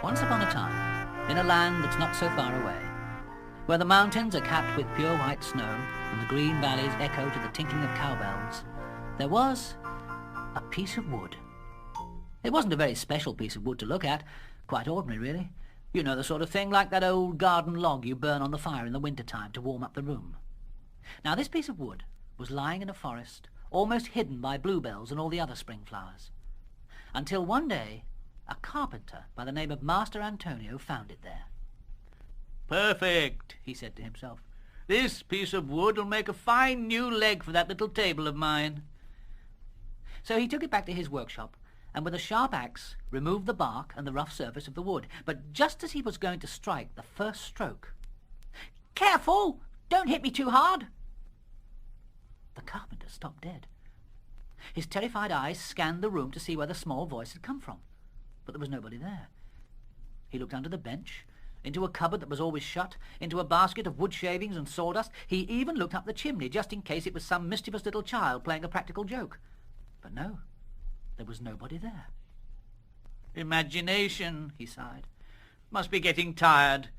Once upon a time, in a land that's not so far away, where the mountains are capped with pure white snow and the green valleys echo to the tinkling of cowbells, there was a piece of wood. It wasn't a very special piece of wood to look at, quite ordinary really. You know, the sort of thing like that old garden log you burn on the fire in the winter time to warm up the room. Now this piece of wood was lying in a forest, almost hidden by bluebells and all the other spring flowers, until one day a carpenter by the name of Master Antonio found it there. "Perfect," he said to himself. "This piece of wood will make a fine new leg for that little table of mine." So he took it back to his workshop, and with a sharp axe removed the bark and the rough surface of the wood. But just as he was going to strike the first stroke, "Careful! Don't hit me too hard!" the carpenter stopped dead. His terrified eyes scanned the room to see where the small voice had come from, but there was nobody there. He looked under the bench, into a cupboard that was always shut, into a basket of wood shavings and sawdust. He even looked up the chimney, just in case it was some mischievous little child playing a practical joke. But no, there was nobody there. "Imagination," he sighed. "Must be getting tired."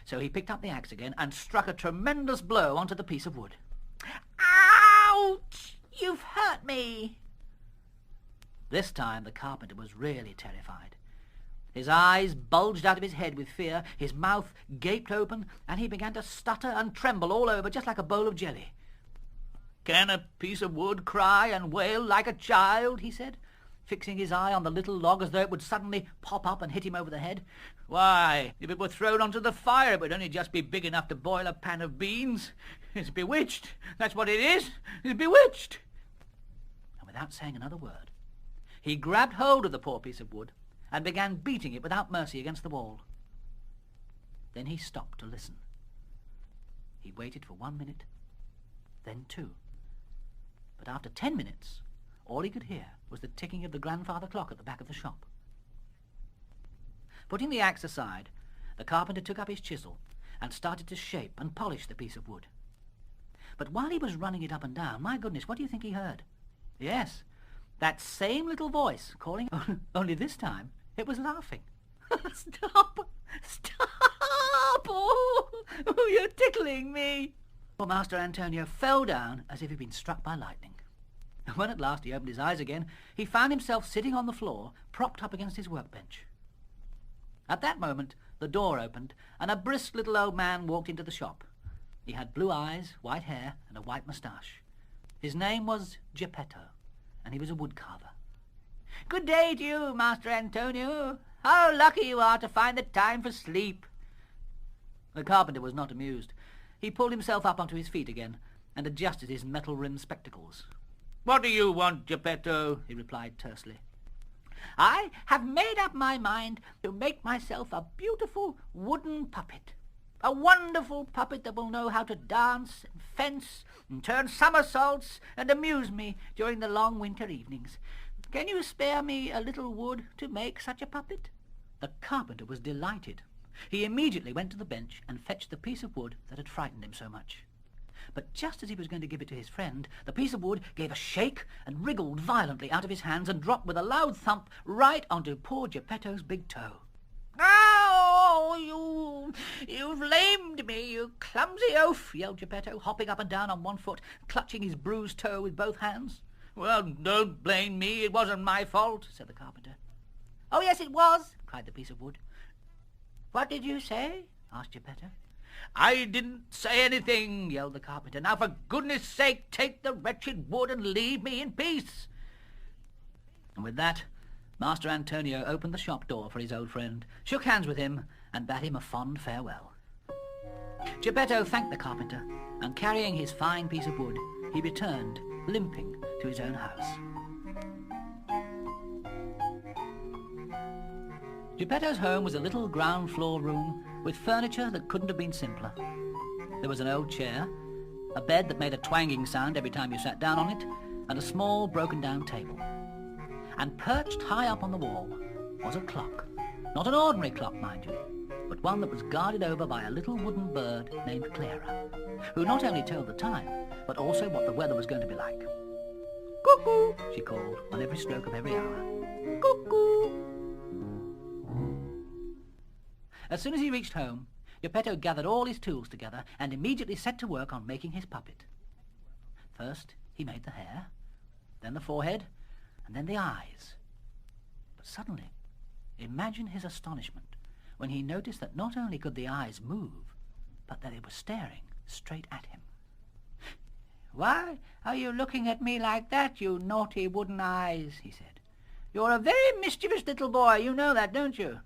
So he picked up the axe again and struck a tremendous blow onto the piece of wood. "Ouch! You've hurt me!" This time the carpenter was really terrified. His eyes bulged out of his head with fear, his mouth gaped open, and he began to stutter and tremble all over just like a bowl of jelly. "Can a piece of wood cry and wail like a child?" he said, fixing his eye on the little log as though it would suddenly pop up and hit him over the head. "Why, if it were thrown onto the fire, it would only just be big enough to boil a pan of beans. It's bewitched. That's what it is. It's bewitched." And without saying another word, he grabbed hold of the poor piece of wood and began beating it without mercy against the wall. Then he stopped to listen. He waited for 1 minute, then 2. But after 10 minutes, all he could hear was the ticking of the grandfather clock at the back of the shop. Putting the axe aside, the carpenter took up his chisel and started to shape and polish the piece of wood. But while he was running it up and down, my goodness, what do you think he heard? Yes, that same little voice calling, only this time it was laughing. "Stop! Stop! Oh, you're tickling me!" Poor Master Antonio fell down as if he'd been struck by lightning. And when at last he opened his eyes again, he found himself sitting on the floor, propped up against his workbench. At that moment, the door opened, and a brisk little old man walked into the shop. He had blue eyes, white hair, and a white moustache. His name was Geppetto, and he was a woodcarver. "Good day to you, Master Antonio. How lucky you are to find the time for sleep." The carpenter was not amused. He pulled himself up onto his feet again and adjusted his metal-rimmed spectacles. "What do you want, Geppetto?" he replied tersely. "I have made up my mind to make myself a beautiful wooden puppet. A wonderful puppet that will know how to dance and fence and turn somersaults and amuse me during the long winter evenings. Can you spare me a little wood to make such a puppet?" The carpenter was delighted. He immediately went to the bench and fetched the piece of wood that had frightened him so much. But just as he was going to give it to his friend, the piece of wood gave a shake and wriggled violently out of his hands and dropped with a loud thump right onto poor Geppetto's big toe. "Oh, you've lamed me, you clumsy oaf!" yelled Geppetto, hopping up and down on one foot, clutching his bruised toe with both hands. "Well, don't blame me. It wasn't my fault," said the carpenter. "Oh, yes, it was," cried the piece of wood. "What did you say?" asked Geppetto. "I didn't say anything," yelled the carpenter. "Now, for goodness sake, take the wretched wood and leave me in peace." And with that, Master Antonio opened the shop door for his old friend, shook hands with him, and bade him a fond farewell. Geppetto thanked the carpenter, and carrying his fine piece of wood, he returned, limping, to his own house. Geppetto's home was a little ground floor room with furniture that couldn't have been simpler. There was an old chair, a bed that made a twanging sound every time you sat down on it, and a small broken-down table. And perched high up on the wall was a clock. Not an ordinary clock, mind you, but one that was guarded over by a little wooden bird named Clara, who not only told the time, but also what the weather was going to be like. "Cuckoo," she called on every stroke of every hour. "Cuckoo." As soon as he reached home, Geppetto gathered all his tools together and immediately set to work on making his puppet. First, he made the hair, then the forehead, and then the eyes. But suddenly, imagine his astonishment when he noticed that not only could the eyes move, but that they were staring straight at him. "Why are you looking at me like that, you naughty wooden eyes?" he said. "You're a very mischievous little boy, you know that, don't you?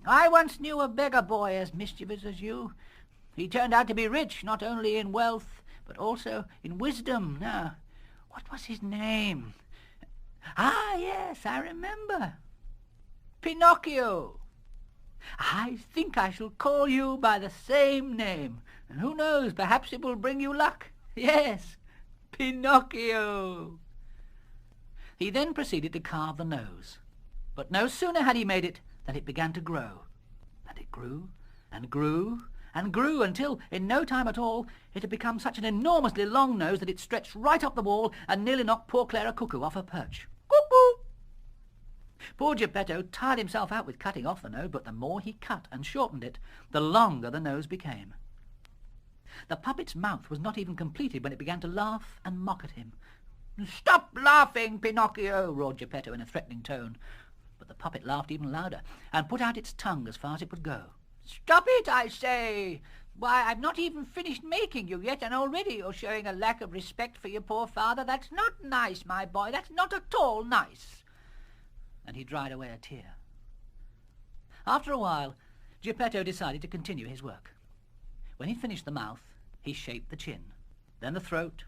I once knew a beggar boy as mischievous as you. He turned out to be rich, not only in wealth, but also in wisdom. Now, what was his name? Ah, yes, I remember. Pinocchio. I think I shall call you by the same name, and who knows, perhaps it will bring you luck. Yes, Pinocchio." He then proceeded to carve the nose, but no sooner had he made it than it began to grow, and it grew and grew and grew until, in no time at all, it had become such an enormously long nose that it stretched right up the wall and nearly knocked poor Clara Cuckoo off her perch. Cuckoo! Poor Geppetto tired himself out with cutting off the nose, but the more he cut and shortened it, the longer the nose became. The puppet's mouth was not even completed when it began to laugh and mock at him. "Stop laughing, Pinocchio!" roared Geppetto in a threatening tone. But the puppet laughed even louder and put out its tongue as far as it would go. "Stop it, I say! Why, I've not even finished making you yet, and already you're showing a lack of respect for your poor father. That's not nice, my boy. That's not at all nice." And he dried away a tear. After a while, Geppetto decided to continue his work. When he finished the mouth, he shaped the chin, then the throat,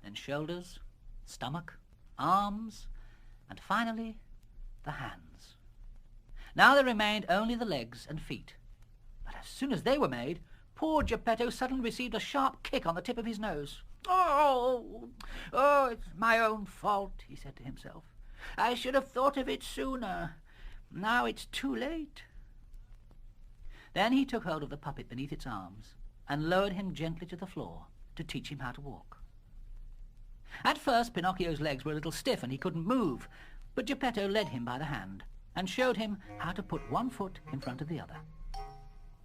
then shoulders, stomach, arms, and finally the hands. Now there remained only the legs and feet. But as soon as they were made, poor Geppetto suddenly received a sharp kick on the tip of his nose. Oh, it's my own fault," he said to himself. "I should have thought of it sooner. Now it's too late." Then he took hold of the puppet beneath its arms and lowered him gently to the floor to teach him how to walk. At first Pinocchio's legs were a little stiff and he couldn't move, but Geppetto led him by the hand and showed him how to put one foot in front of the other.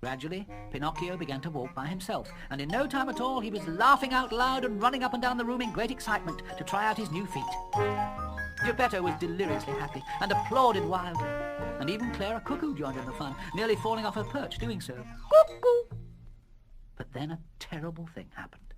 Gradually, Pinocchio began to walk by himself, and in no time at all he was laughing out loud and running up and down the room in great excitement to try out his new feet. Geppetto was deliriously happy and applauded wildly, and even Clara Cuckoo joined in the fun, nearly falling off her perch doing so. Cuckoo! But then a terrible thing happened.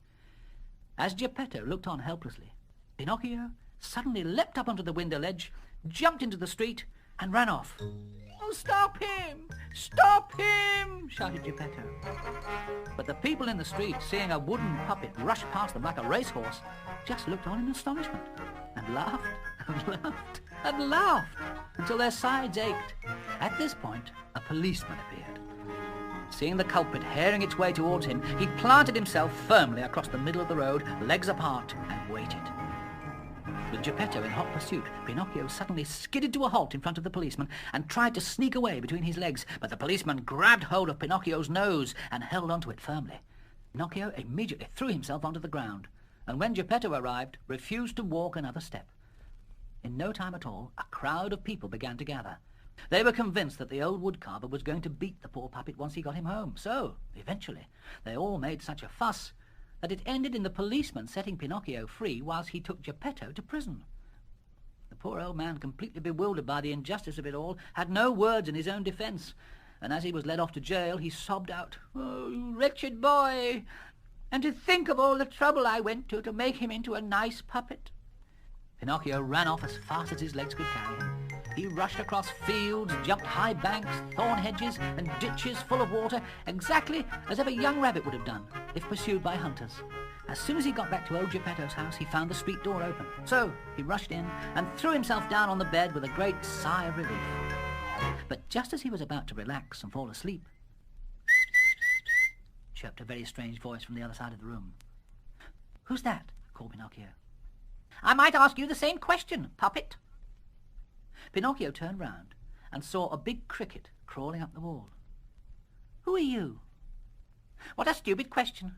As Geppetto looked on helplessly, Pinocchio suddenly leapt up onto the window ledge, jumped into the street, and ran off. "Oh, stop him! Stop him!" shouted Geppetto. But the people in the street, seeing a wooden puppet rush past them like a racehorse, just looked on in astonishment and laughed and laughed and laughed until their sides ached. At this point, a policeman appeared. Seeing the culprit herring its way towards him, he planted himself firmly across the middle of the road, legs apart, and waited. With Geppetto in hot pursuit, Pinocchio suddenly skidded to a halt in front of the policeman and tried to sneak away between his legs, but the policeman grabbed hold of Pinocchio's nose and held onto it firmly. Pinocchio immediately threw himself onto the ground, and when Geppetto arrived, refused to walk another step. In no time at all, a crowd of people began to gather. They were convinced that the old woodcarver was going to beat the poor puppet once he got him home, so, eventually, they all made such a fuss that it ended in the policeman setting Pinocchio free whilst he took Geppetto to prison. The poor old man, completely bewildered by the injustice of it all, had no words in his own defence, and as he was led off to jail, he sobbed out, "Oh, you wretched boy! And to think of all the trouble I went to make him into a nice puppet." Pinocchio ran off as fast as his legs could carry him. He rushed across fields, jumped high banks, thorn hedges, and ditches full of water, exactly as every young rabbit would have done if pursued by hunters. As soon as he got back to old Geppetto's house, he found the street door open. So he rushed in and threw himself down on the bed with a great sigh of relief. But just as he was about to relax and fall asleep, chirped a very strange voice from the other side of the room. "Who's that?" called Pinocchio. "I might ask you the same question, puppet." Pinocchio turned round and saw a big cricket crawling up the wall. Who are you? What a stupid question.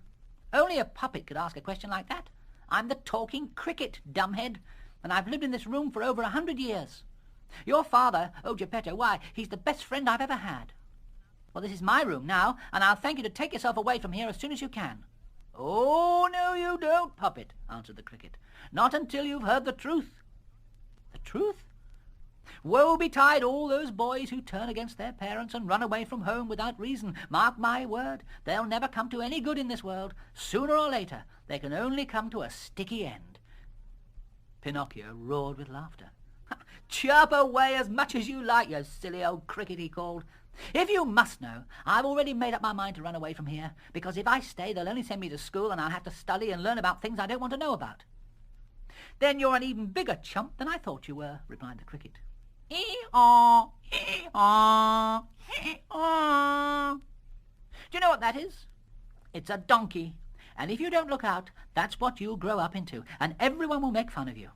Only a puppet could ask a question like that. I'm the talking cricket, dumbhead, and I've lived in this room for over 100 years. Your father, oh Geppetto, why, he's the best friend I've ever had. Well, this is my room now, and I'll thank you to take yourself away from here as soon as you can. Oh, no, you don't, puppet, answered the cricket. Not until you've heard the truth. The truth? Woe betide all those boys who turn against their parents and run away from home without reason. Mark my word, they'll never come to any good in this world. Sooner or later, they can only come to a sticky end. Pinocchio roared with laughter. Chirp away as much as you like, you silly old cricket, he called. If you must know, I've already made up my mind to run away from here, because if I stay, they'll only send me to school and I'll have to study and learn about things I don't want to know about. Then you're an even bigger chump than I thought you were, replied the cricket. Hee-haw, hee-haw, hee-haw. Do you know what that is? It's a donkey, and if you don't look out, that's what you'll grow up into, and everyone will make fun of you.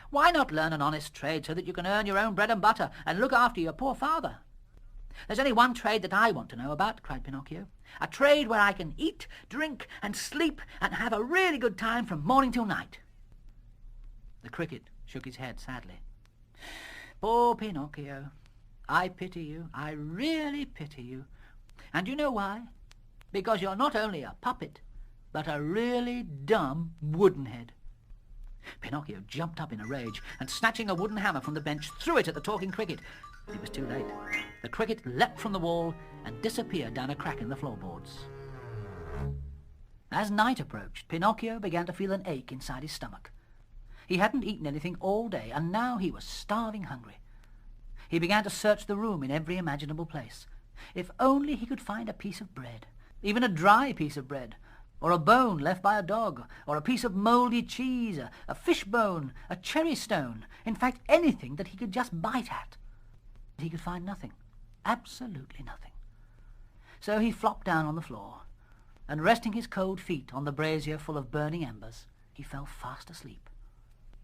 Why not learn an honest trade so that you can earn your own bread and butter and look after your poor father? There's only one trade that I want to know about, cried Pinocchio. A trade where I can eat, drink, and sleep, and have a really good time from morning till night. The cricket shook his head sadly. Poor Pinocchio, I pity you, I really pity you. And you know why? Because you're not only a puppet, but a really dumb woodenhead. Pinocchio jumped up in a rage, and snatching a wooden hammer from the bench, threw it at the talking cricket. It was too late. The cricket leapt from the wall and disappeared down a crack in the floorboards. As night approached, Pinocchio began to feel an ache inside his stomach. He hadn't eaten anything all day, and now he was starving hungry. He began to search the room in every imaginable place. If only he could find a piece of bread, even a dry piece of bread, or a bone left by a dog, or a piece of mouldy cheese, a fish bone, a cherry stone, in fact anything that he could just bite at. He could find nothing, absolutely nothing. So he flopped down on the floor, and resting his cold feet on the brazier full of burning embers, he fell fast asleep.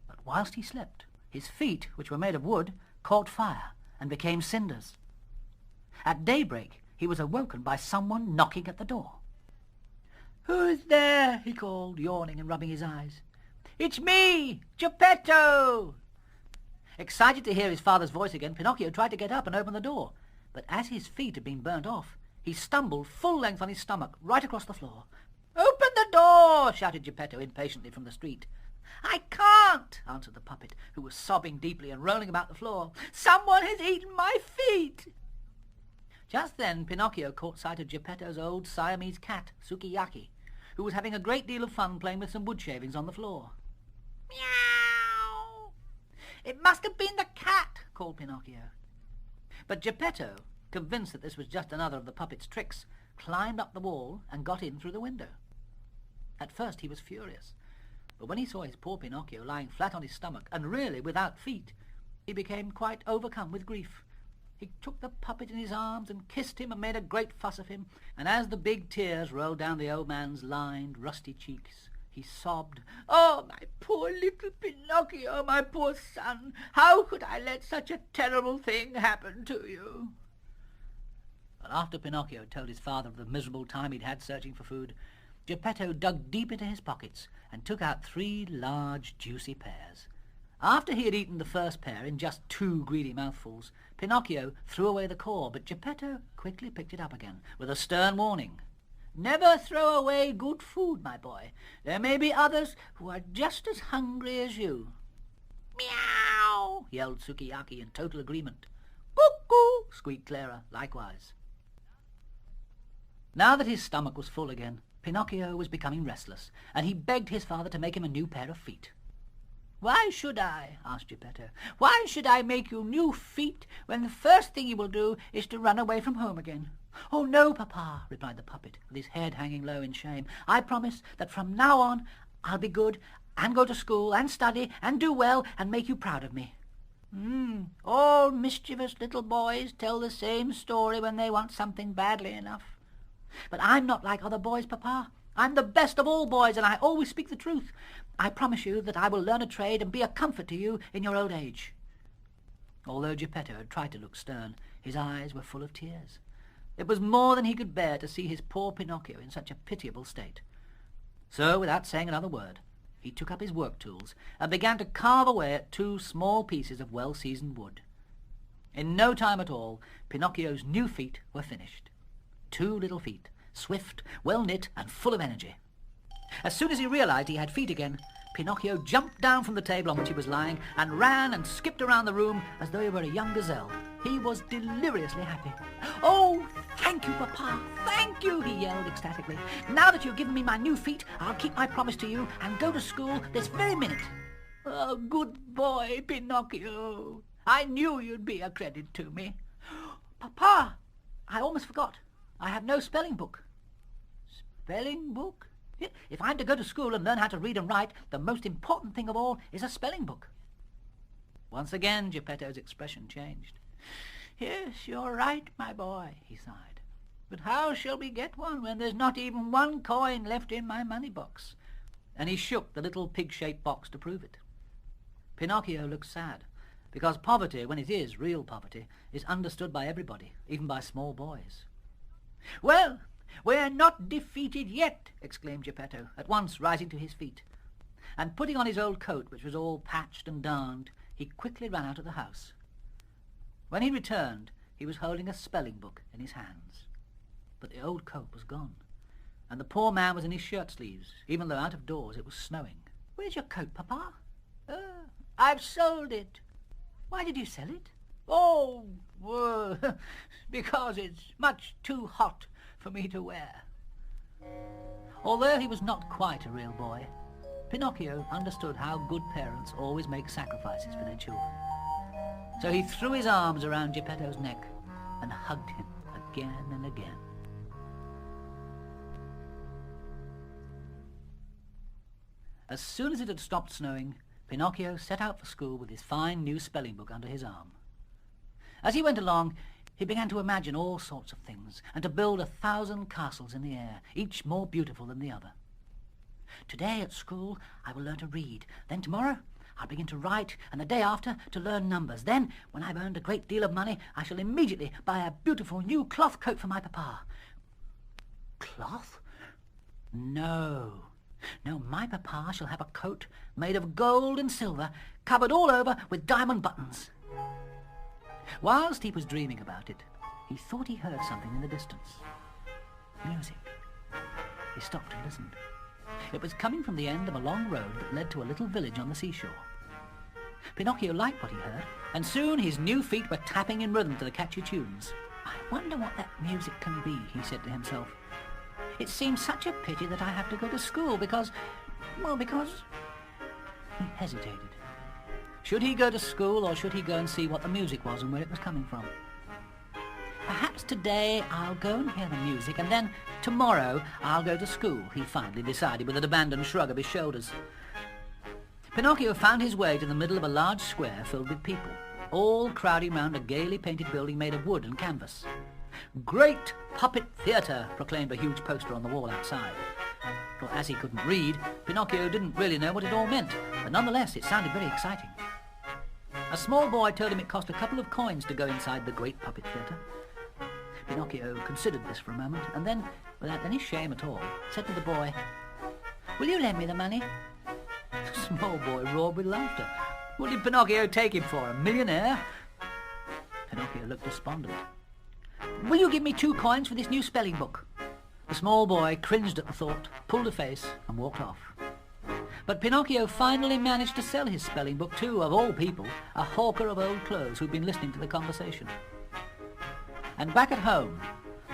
But whilst he slept, his feet, which were made of wood, caught fire and became cinders. At daybreak he was awoken by someone knocking at the door. "Who's there?" he called, yawning and rubbing his eyes. "It's me, Geppetto!" Excited to hear his father's voice again, Pinocchio tried to get up and open the door. But as his feet had been burnt off, he stumbled full length on his stomach right across the floor. "Open the door!" shouted Geppetto impatiently from the street. "I can't," answered the puppet, who was sobbing deeply and rolling about the floor. "Someone has eaten my feet." Just then Pinocchio caught sight of Geppetto's old Siamese cat, Sukiyaki, who was having a great deal of fun playing with some wood shavings on the floor. "Meow! It must have been the cat," called Pinocchio. But Geppetto, convinced that this was just another of the puppet's tricks, climbed up the wall and got in through the window. At first he was furious, but when he saw his poor Pinocchio lying flat on his stomach and really without feet, he became quite overcome with grief. He took the puppet in his arms and kissed him and made a great fuss of him, and as the big tears rolled down the old man's lined, rusty cheeks, he sobbed, "Oh, my poor little Pinocchio, my poor son, how could I let such a terrible thing happen to you?" But after Pinocchio told his father of the miserable time he'd had searching for food, Geppetto dug deep into his pockets and took out 3 large, juicy pears. After he had eaten the first pear in just 2 greedy mouthfuls, Pinocchio threw away the core, but Geppetto quickly picked it up again, with a stern warning. "Never throw away good food, my boy. There may be others who are just as hungry as you." "Meow!" yelled Sukiyaki in total agreement. "Cuckoo!" squeaked Clara, likewise. Now that his stomach was full again, Pinocchio was becoming restless, and he begged his father to make him a new pair of feet. "Why should I?" asked Geppetto. "Why should I make you new feet when the first thing you will do is to run away from home again?" "Oh, no, Papa," replied the puppet, with his head hanging low in shame. "I promise that from now on I'll be good, and go to school, and study, and do well, and make you proud of me." All mischievous little boys tell the same story when they want something badly enough. But I'm not like other boys, Papa. I'm the best of all boys, and I always speak the truth. I promise you that I will learn a trade and be a comfort to you in your old age." Although Geppetto had tried to look stern, his eyes were full of tears. It was more than he could bear to see his poor Pinocchio in such a pitiable state. So, without saying another word, he took up his work tools and began to carve away at 2 small pieces of well-seasoned wood. In no time at all, Pinocchio's new feet were finished. 2 little feet, swift, well-knit, and full of energy. As soon as he realized he had feet again, Pinocchio jumped down from the table on which he was lying and ran and skipped around the room as though he were a young gazelle. He was deliriously happy. "Oh, thank you, Papa, thank you," he yelled ecstatically. "Now that you've given me my new feet, I'll keep my promise to you and go to school this very minute." "Oh, good boy, Pinocchio. I knew you'd be a credit to me." "Papa, I almost forgot. I have no spelling book." "Spelling book? If I'm to go to school and learn how to read and write, the most important thing of all is a spelling book." Once again, Geppetto's expression changed. "Yes, you're right, my boy," he sighed. "But how shall we get one when there's not even 1 coin left in my money box?" And he shook the little pig-shaped box to prove it. Pinocchio looked sad, because poverty, when it is real poverty, is understood by everybody, even by small boys. "Well, we're not defeated yet," exclaimed Geppetto, at once rising to his feet. And putting on his old coat, which was all patched and darned, he quickly ran out of the house. When he returned, he was holding a spelling book in his hands. But the old coat was gone, and the poor man was in his shirt sleeves, even though out of doors it was snowing. "Where's your coat, Papa?" "I've sold it." "Why did you sell it?" "Oh, because it's much too hot for me to wear." Although he was not quite a real boy, Pinocchio understood how good parents always make sacrifices for their children. So he threw his arms around Geppetto's neck and hugged him again and again. As soon as it had stopped snowing, Pinocchio set out for school with his fine new spelling book under his arm. As he went along, he began to imagine all sorts of things and to build 1,000 castles in the air, each more beautiful than the other. "Today at school I will learn to read. Then tomorrow I'll begin to write, and the day after to learn numbers. Then, when I've earned a great deal of money, I shall immediately buy a beautiful new cloth coat for my papa." "Cloth? No, my papa shall have a coat made of gold and silver, covered all over with diamond buttons." Whilst he was dreaming about it, he thought he heard something in the distance. Music. He stopped and listened. It was coming from the end of a long road that led to a little village on the seashore. Pinocchio liked what he heard, and soon his new feet were tapping in rhythm to the catchy tunes. "I wonder what that music can be," he said to himself. "It seems such a pity that I have to go to school because... He hesitated. Should he go to school, or should he go and see what the music was and where it was coming from? "Perhaps today I'll go and hear the music, and then tomorrow I'll go to school," he finally decided with an abandoned shrug of his shoulders. Pinocchio found his way to the middle of a large square filled with people, all crowding round a gaily painted building made of wood and canvas. "Great Puppet Theatre," proclaimed a huge poster on the wall outside. Well, as he couldn't read, Pinocchio didn't really know what it all meant, but nonetheless it sounded very exciting. A small boy told him it cost a couple of coins to go inside the Great Puppet Theatre. Pinocchio considered this for a moment, and then, without any shame at all, said to the boy, "Will you lend me the money?" The small boy roared with laughter. What did Pinocchio take him for, a millionaire? Pinocchio looked despondent. "Will you give me 2 coins for this new spelling book?" The small boy cringed at the thought, pulled a face, and walked off. But Pinocchio finally managed to sell his spelling book to, of all people, a hawker of old clothes who'd been listening to the conversation. And back at home,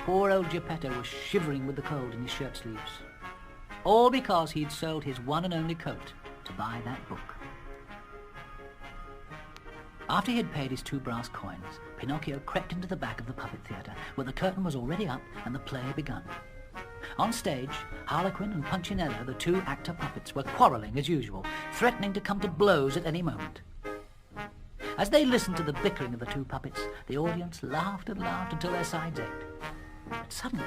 poor old Geppetto was shivering with the cold in his shirt sleeves. All because he'd sold his one and only coat to buy that book. After he had paid his 2 brass coins, Pinocchio crept into the back of the puppet theatre, where the curtain was already up and the play begun. On stage, Harlequin and Punchinello, the 2 actor puppets, were quarrelling as usual, threatening to come to blows at any moment. As they listened to the bickering of the 2 puppets, the audience laughed and laughed until their sides ached. But suddenly,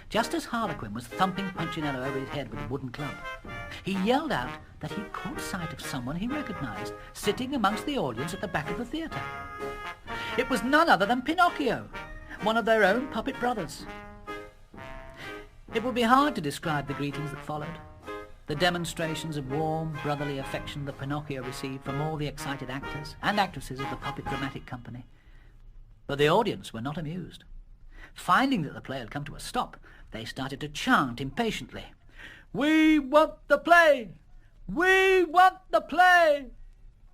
just as Harlequin was thumping Punchinello over his head with a wooden club, he yelled out that he caught sight of someone he recognized sitting amongst the audience at the back of the theatre. It was none other than Pinocchio. one of their own puppet brothers. It would be hard to describe the greetings that followed, the demonstrations of warm, brotherly affection that Pinocchio received from all the excited actors and actresses of the puppet dramatic company. But the audience were not amused. Finding that the play had come to a stop, they started to chant impatiently, "We want the play! We want the play!"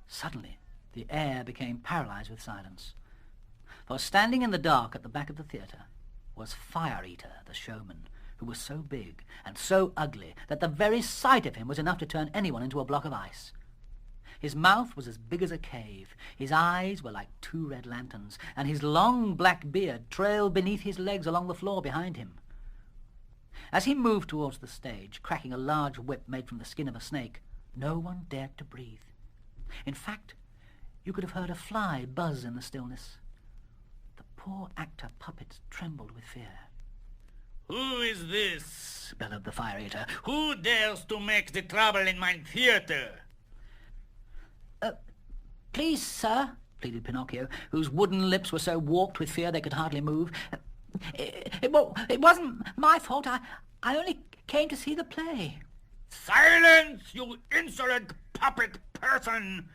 Suddenly, the air became paralyzed with silence. For standing in the dark at the back of the theatre was Fire Eater, the showman, who was so big and so ugly that the very sight of him was enough to turn anyone into a block of ice. His mouth was as big as a cave, his eyes were like 2 red lanterns, and his long black beard trailed beneath his legs along the floor behind him. As he moved towards the stage, cracking a large whip made from the skin of a snake, no one dared to breathe. In fact, you could have heard a fly buzz in the stillness. The poor actor puppets trembled with fear. "Who is this?" bellowed the Fire Eater. "Who dares to make the trouble in my theatre?" Please, sir," pleaded Pinocchio, whose wooden lips were so warped with fear they could hardly move. It wasn't my fault. I only came to see the play." "Silence, you insolent puppet person!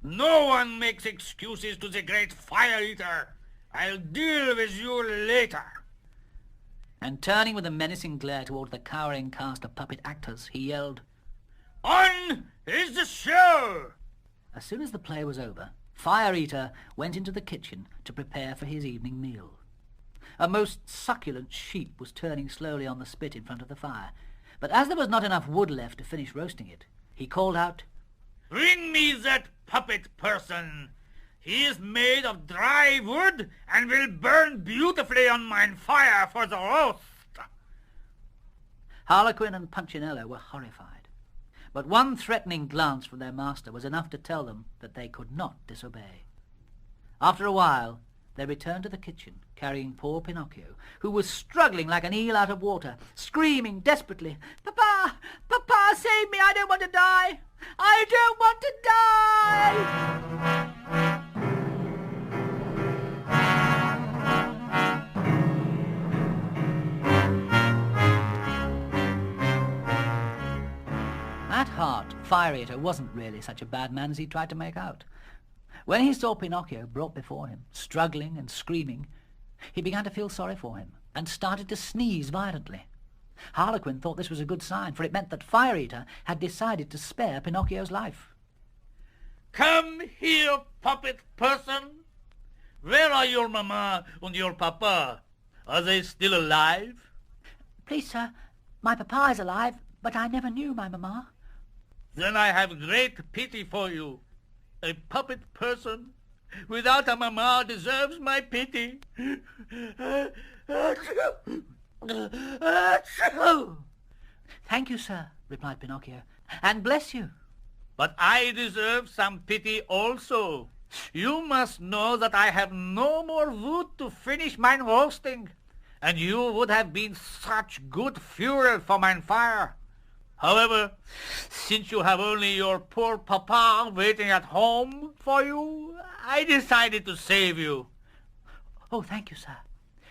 No one makes excuses to the great Fire Eater. I'll deal with you later." And turning with a menacing glare toward the cowering cast of puppet actors, he yelled, "On is the show!" As soon as the play was over, Fire Eater went into the kitchen to prepare for his evening meal. A most succulent sheep was turning slowly on the spit in front of the fire, but as there was not enough wood left to finish roasting it, he called out, "Bring me that puppet person. He is made of dry wood and will burn beautifully on mine fire for the roast." Harlequin and Punchinello were horrified, but one threatening glance from their master was enough to tell them that they could not disobey. After a while, they returned to the kitchen, carrying poor Pinocchio, who was struggling like an eel out of water, screaming desperately, "Papa! Papa, save me! I don't want to die! I don't want to die!" At heart, Fire Eater wasn't really such a bad man as he tried to make out. When he saw Pinocchio brought before him, struggling and screaming, he began to feel sorry for him and started to sneeze violently. Harlequin thought this was a good sign, for it meant that Fire Eater had decided to spare Pinocchio's life. "Come here, puppet person. Where are your mamma and your papa? Are they still alive?" "Please, sir, my papa is alive, but I never knew my mamma." "Then I have great pity for you. A puppet person without a mamma deserves my pity." "Thank you, sir," replied Pinocchio, "and bless you." "But I deserve some pity also. You must know that I have no more wood to finish mine roasting, and you would have been such good fuel for mine fire. However, since you have only your poor papa waiting at home for you, I decided to save you." "Oh, thank you, sir."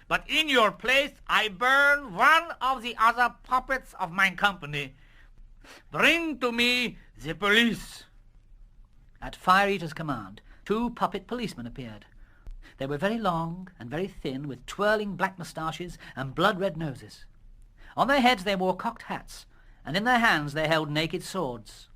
"But in your place I burn one of the other puppets of mine company. Bring to me the police." At Fire Eater's command, 2 puppet policemen appeared. They were very long and very thin, with twirling black moustaches and blood-red noses. On their heads they wore cocked hats, and in their hands they held naked swords.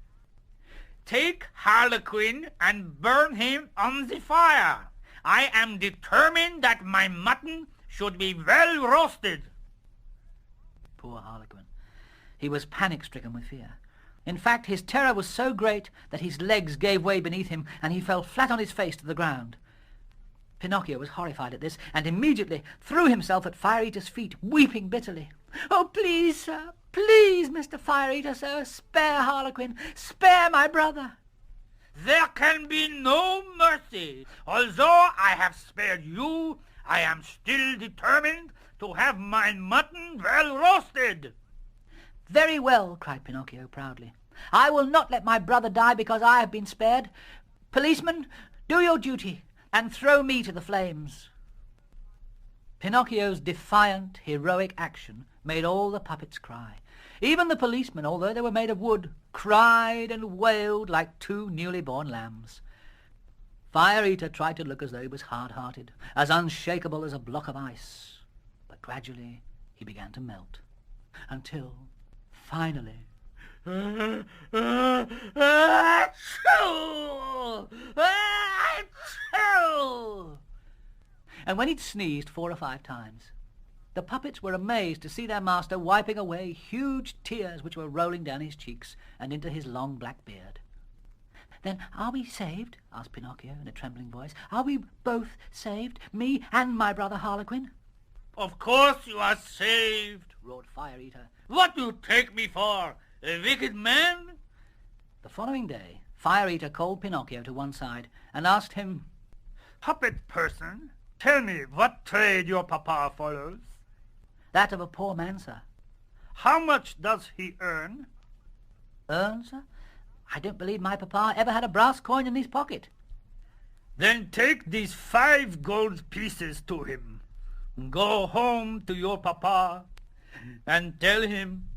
"Take Harlequin and burn him on the fire. I am determined that my mutton should be well roasted." Poor Harlequin. He was panic-stricken with fear. In fact, his terror was so great that his legs gave way beneath him, and he fell flat on his face to the ground. Pinocchio was horrified at this, and immediately threw himself at Fire Eater's feet, weeping bitterly. "Oh, please, sir, please, Mr. Fire Eater, sir, spare Harlequin, spare my brother." "There can be no mercy. Although I have spared you, I am still determined to have my mutton well roasted." "Very well," cried Pinocchio proudly. "I will not let my brother die because I have been spared. Policeman, do your duty and throw me to the flames." Pinocchio's defiant, heroic action made all the puppets cry. Even the policemen, although they were made of wood, cried and wailed like two newly born lambs. Fire Eater tried to look as though he was hard-hearted, as unshakable as a block of ice. But gradually he began to melt, until, finally, and when he'd sneezed 4 or 5 times, the puppets were amazed to see their master wiping away huge tears which were rolling down his cheeks and into his long black beard. "Then are we saved?" asked Pinocchio in a trembling voice. "Are we both saved, me and my brother Harlequin?" Of course you are saved, roared Fire Eater. What do you take me for, a wicked man? The following day, Fire Eater called Pinocchio to one side and asked him, Puppet person, tell me what trade your papa follows. "That of a poor man, sir." How much does he earn? "Earn, sir? I don't believe my papa ever had a brass coin in his pocket." Then take these 5 gold pieces to him. Go home to your papa and tell him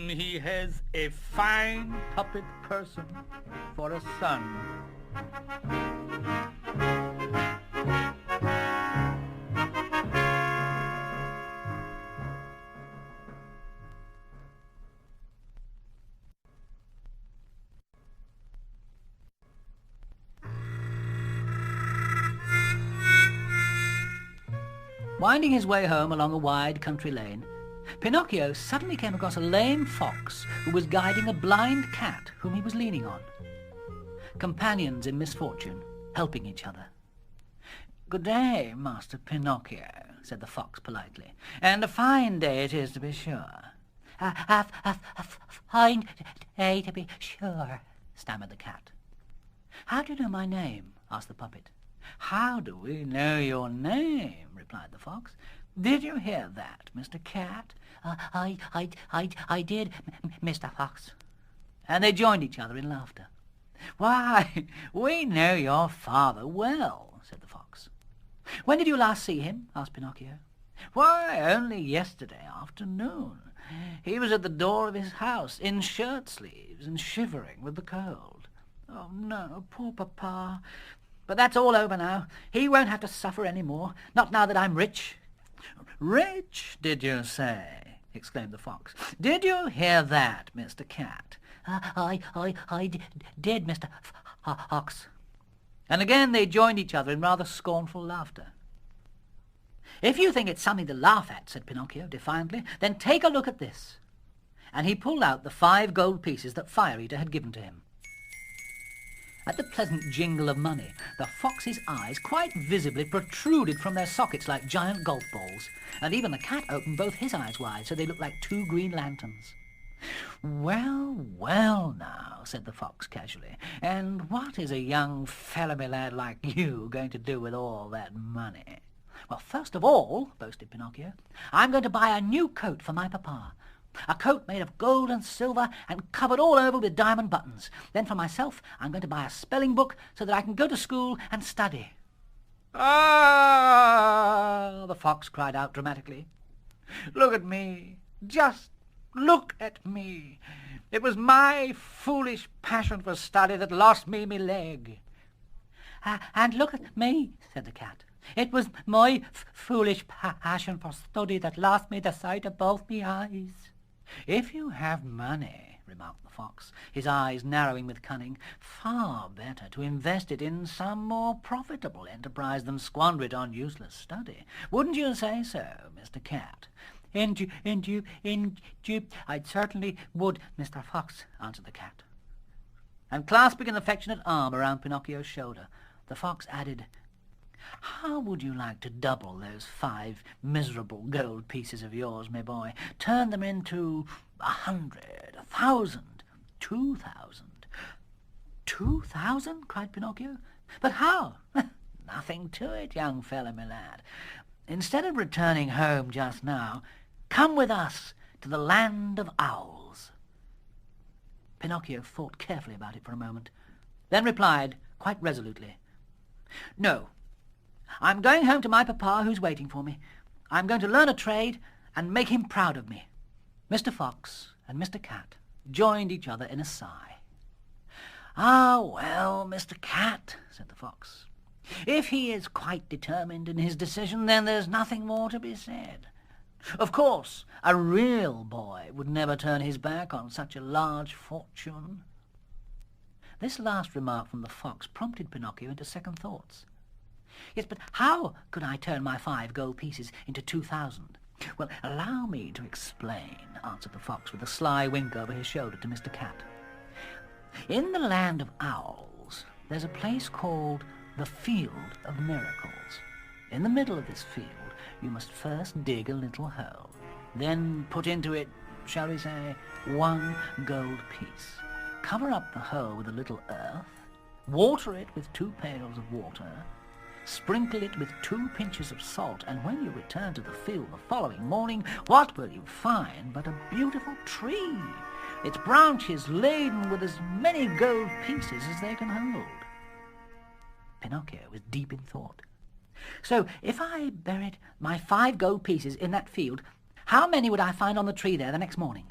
he has a fine puppet person for a son. Winding his way home along a wide country lane, Pinocchio suddenly came across a lame fox who was guiding a blind cat whom he was leaning on. Companions in misfortune, helping each other. "Good day, Master Pinocchio," said the fox politely, "and a fine day it is to be sure." A fine day to be sure," stammered the cat. "How do you know my name?" asked the puppet. "How do we know your name?" replied the fox. "Did you hear that, Mr. Cat?" I did, Mr. Fox." And they joined each other in laughter. "Why, we know your father well," said the fox. "When did you last see him?" asked Pinocchio. "Why, only yesterday afternoon. He was at the door of his house, in shirt-sleeves and shivering with the cold." "Oh, no, poor papa. But that's all over now. He won't have to suffer any more, not now that I'm rich." "Rich, did you say?" exclaimed the fox. "Did you hear that, Mr. Cat?" I did, Mr. Fox." And again they joined each other in rather scornful laughter. "If you think it's something to laugh at," said Pinocchio defiantly, "then take a look at this." And he pulled out the 5 gold pieces that Fire Eater had given to him. At the pleasant jingle of money, the fox's eyes quite visibly protruded from their sockets like giant golf balls, and even the cat opened both his eyes wide so they looked like 2 green lanterns. "Well, well now," said the fox casually, "and what is a young fellow-me-lad like you going to do with all that money?" "Well, first of all," boasted Pinocchio, "I'm going to buy a new coat for my papa. A coat made of gold and silver and covered all over with diamond buttons. Then for myself, I'm going to buy a spelling book so that I can go to school and study." "Ah!" the fox cried out dramatically. "Look at me. Just look at me. It was my foolish passion for study that lost me my leg." "And look at me," said the cat. "It was my foolish passion for study that lost me the sight of both me eyes." "If you have money," remarked the fox, his eyes narrowing with cunning, "far better to invest it in some more profitable enterprise than squander it on useless study. Wouldn't you say so, Mr. Cat?" Indeed, I certainly would, Mr. Fox," answered the cat. And clasping an affectionate arm around Pinocchio's shoulder, the fox added, "How would you like to double those 5 miserable gold pieces of yours, my boy? Turn them into 100, 1,000, 2,000. 2,000? cried Pinocchio. "But how?" "Nothing to it, young fellow, my lad. Instead of returning home just now, come with us to the land of owls." Pinocchio thought carefully about it for a moment, then replied quite resolutely, "No, I'm going home to my papa who's waiting for me. I'm going to learn a trade and make him proud of me." Mr. Fox and Mr. Cat joined each other in a sigh. "Ah, well, Mr. Cat," said the Fox, "if he is quite determined in his decision, then there's nothing more to be said. Of course, a real boy would never turn his back on such a large fortune." This last remark from the Fox prompted Pinocchio into second thoughts. "Yes, but how could I turn my 5 gold pieces into 2,000? "Well, allow me to explain," answered the Fox with a sly wink over his shoulder to Mr. Cat. "In the land of owls, there's a place called the Field of Miracles. In the middle of this field, you must first dig a little hole, then put into it, shall we say, 1 gold piece. Cover up the hole with a little earth, water it with 2 pails of water, sprinkle it with 2 pinches of salt, and when you return to the field the following morning, what will you find but a beautiful tree, its branches laden with as many gold pieces as they can hold?" Pinocchio was deep in thought. "So if I buried my 5 gold pieces in that field, how many would I find on the tree there the next morning?"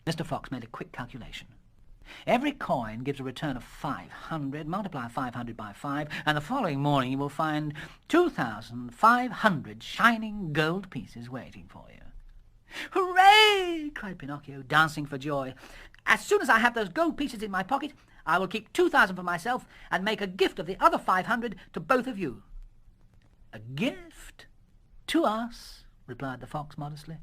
Mr. Fox made a quick calculation. "Every coin gives a return of 500. Multiply 500 by 5, and the following morning you will find 2,500 shining gold pieces waiting for you." "Hooray!" cried Pinocchio, dancing for joy. "As soon as I have those gold pieces in my pocket, I will keep 2,000 for myself and make a gift of the other 500 to both of you." "A gift? To us?" replied the Fox modestly.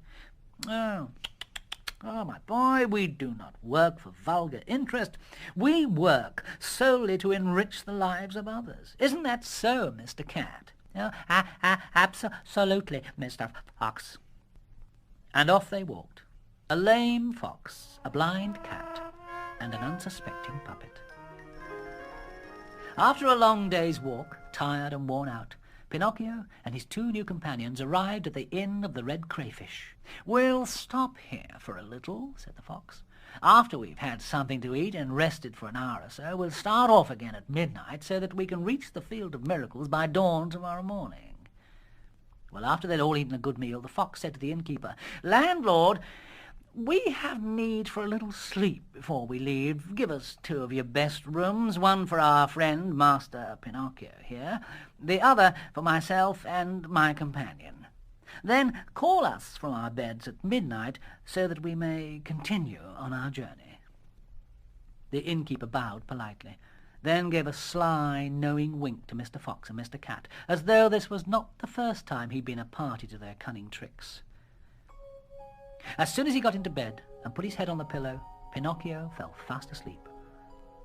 Oh, my boy, we do not work for vulgar interest. We work solely to enrich the lives of others. Isn't that so, Mr. Cat?" "Oh, absolutely, Mr. Fox." And off they walked, a lame fox, a blind cat, and an unsuspecting puppet. After a long day's walk, tired and worn out, Pinocchio and his 2 new companions arrived at the Inn of the Red Crayfish. "We'll stop here for a little," said the Fox. "After we've had something to eat and rested for an hour or so, we'll start off again at midnight so that we can reach the Field of Miracles by dawn tomorrow morning." Well, after they'd all eaten a good meal, the Fox said to the innkeeper, "Landlord, we have need for a little sleep before we leave. Give us 2 of your best rooms, one for our friend Master Pinocchio here, the other for myself and my companion. Then call us from our beds at midnight so that we may continue on our journey." The innkeeper bowed politely, then gave a sly, knowing wink to Mr. Fox and Mr. Cat, as though this was not the first time he'd been a party to their cunning tricks. As soon as he got into bed and put his head on the pillow, Pinocchio fell fast asleep.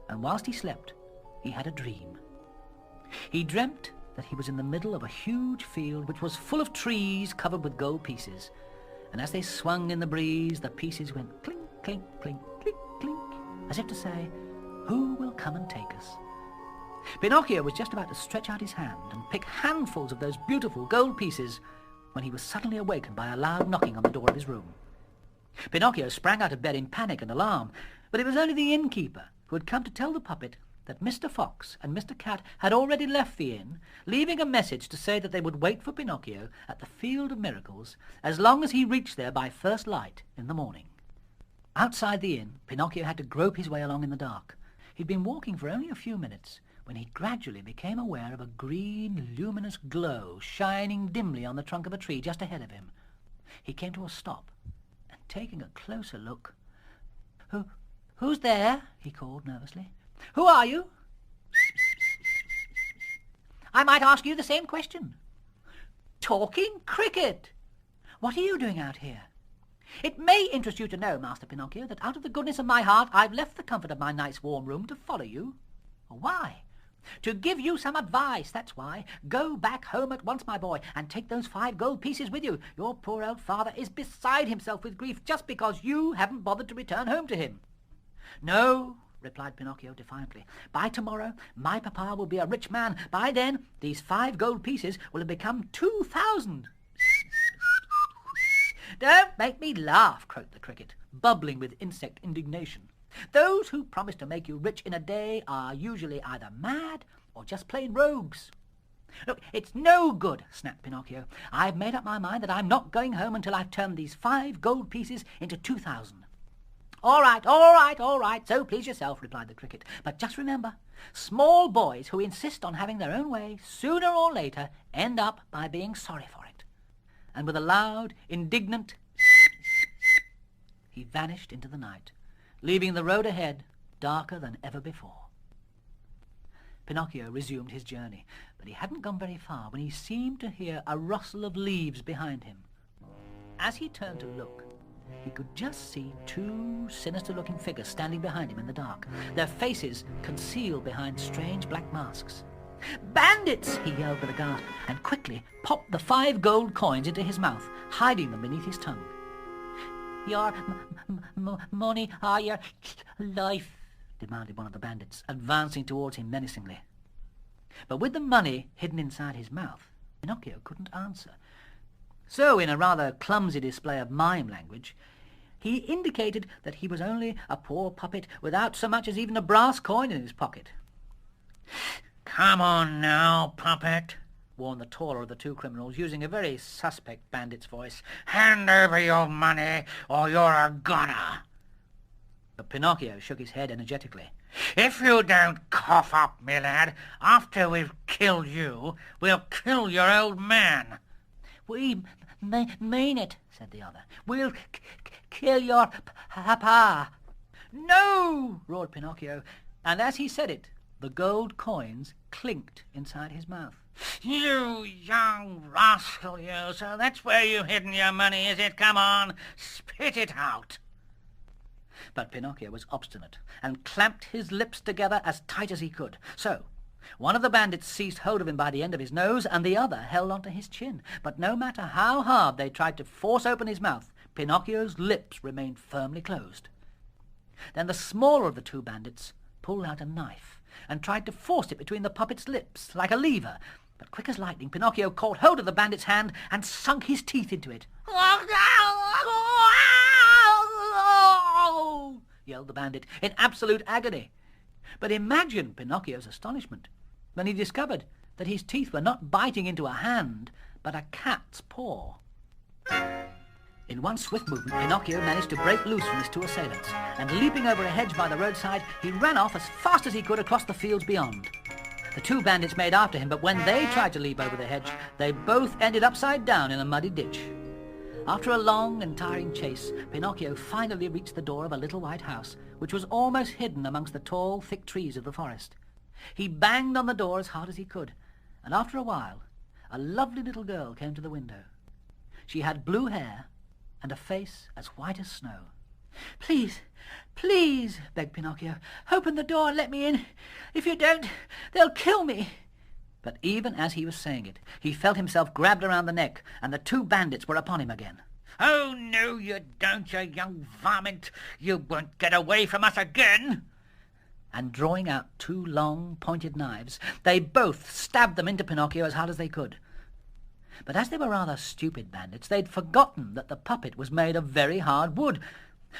And whilst he slept, he had a dream. He dreamt that he was in the middle of a huge field which was full of trees covered with gold pieces, and as they swung in the breeze, the pieces went clink, clink, clink, clink, clink, as if to say, "Who will come and take us?" Pinocchio was just about to stretch out his hand and pick handfuls of those beautiful gold pieces when he was suddenly awakened by a loud knocking on the door of his room. Pinocchio sprang out of bed in panic and alarm, but it was only the innkeeper, who had come to tell the puppet that Mr. Fox and Mr. Cat had already left the inn, leaving a message to say that they would wait for Pinocchio at the Field of Miracles as long as he reached there by first light in the morning. Outside the inn, Pinocchio had to grope his way along in the dark. He'd been walking for only a few minutes when he gradually became aware of a green, luminous glow shining dimly on the trunk of a tree just ahead of him. He came to a stop, and taking a closer look, "Who's there?" he called nervously. "Who are you?" "I might ask you the same question." "Talking cricket! What are you doing out here?" "It may interest you to know, Master Pinocchio, that out of the goodness of my heart I've left the comfort of my nice warm room to follow you." "Why?" "To give you some advice, that's why. Go back home at once, my boy, and take those 5 gold pieces with you. Your poor old father is beside himself with grief just because you haven't bothered to return home to him." "No," replied Pinocchio defiantly. "By tomorrow my papa will be a rich man. By then these 5 gold pieces will have become 2,000. "Don't make me laugh," croaked the cricket, bubbling with insect indignation. "Those who promise to make you rich in a day are usually either mad or just plain rogues. Look, it's no good, snapped Pinocchio. I've made up my mind that I'm not going home until I've turned these 5 gold pieces into 2,000. All right, so please yourself, replied the cricket. But just remember, small boys who insist on having their own way, sooner or later, end up by being sorry for it. And with a loud, indignant he vanished into the night, leaving the road ahead darker than ever before. Pinocchio resumed his journey, but he hadn't gone very far when he seemed to hear a rustle of leaves behind him. As he turned to look, he could just see 2 sinister-looking figures standing behind him in the dark, their faces concealed behind strange black masks. "Bandits!" he yelled with a gasp, and quickly popped the 5 gold coins into his mouth, hiding them beneath his tongue. "Your money or your life?" demanded one of the bandits, advancing towards him menacingly. But with the money hidden inside his mouth, Pinocchio couldn't answer. So, in a rather clumsy display of mime language, he indicated that he was only a poor puppet without so much as even a brass coin in his pocket. Come on now, puppet, warned the taller of the 2 criminals, using a very suspect bandit's voice. Hand over your money, or you're a goner. But Pinocchio shook his head energetically. If you don't cough up, me lad, after we've killed you, we'll kill your old man. "We mean it," said the other. "We'll kill your papa." "No!" roared Pinocchio, and as he said it, the gold coins clinked inside his mouth. You young rascal, you! So that's where you've hidden your money, is it? Come on, spit it out. But Pinocchio was obstinate, and clamped his lips together as tight as he could. So one of the bandits seized hold of him by the end of his nose, and the other held onto his chin. But no matter how hard they tried to force open his mouth, Pinocchio's lips remained firmly closed. Then the smaller of the 2 bandits pulled out a knife and tried to force it between the puppet's lips like a lever. But quick as lightning, Pinocchio caught hold of the bandit's hand and sunk his teeth into it. Yelled the bandit in absolute agony. But imagine Pinocchio's astonishment when he discovered that his teeth were not biting into a hand, but a cat's paw. In one swift movement, Pinocchio managed to break loose from his 2 assailants, and leaping over a hedge by the roadside, he ran off as fast as he could across the fields beyond. The 2 bandits made after him, but when they tried to leap over the hedge, they both ended upside down in a muddy ditch. After a long and tiring chase, Pinocchio finally reached the door of a little white house, which was almost hidden amongst the tall, thick trees of the forest. He banged on the door as hard as he could, and after a while, a lovely little girl came to the window. She had blue hair and a face as white as snow. Please, begged Pinocchio, "open the door and let me in. If you don't, they'll kill me." But even as he was saying it, he felt himself grabbed around the neck, and the 2 bandits were upon him again. Oh, no, you don't, you young varmint. You won't get away from us again. And drawing out 2 long, pointed knives, they both stabbed them into Pinocchio as hard as they could. But as they were rather stupid bandits, they'd forgotten that the puppet was made of very hard wood.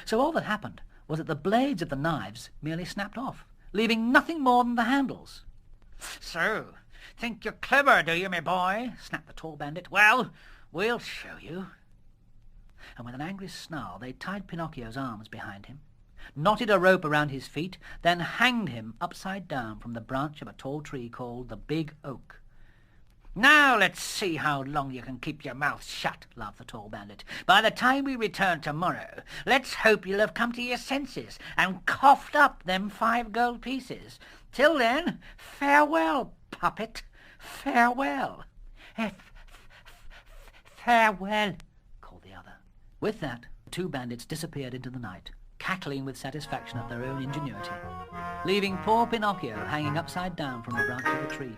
So all that happened was that the blades of the knives merely snapped off, leaving nothing more than the handles. So, think you're clever, do you, me boy? Snapped the tall bandit. Well, we'll show you. And with an angry snarl, they tied Pinocchio's arms behind him, knotted a rope around his feet, then hanged him upside down from the branch of a tall tree called the Big Oak. Now let's see how long you can keep your mouth shut, laughed the tall bandit. By the time we return tomorrow, let's hope you'll have come to your senses and coughed up them 5 gold pieces. Till then, farewell, puppet, farewell. Farewell, called the other. With that, the 2 bandits disappeared into the night, cackling with satisfaction at their own ingenuity, leaving poor Pinocchio hanging upside down from the branch of the tree,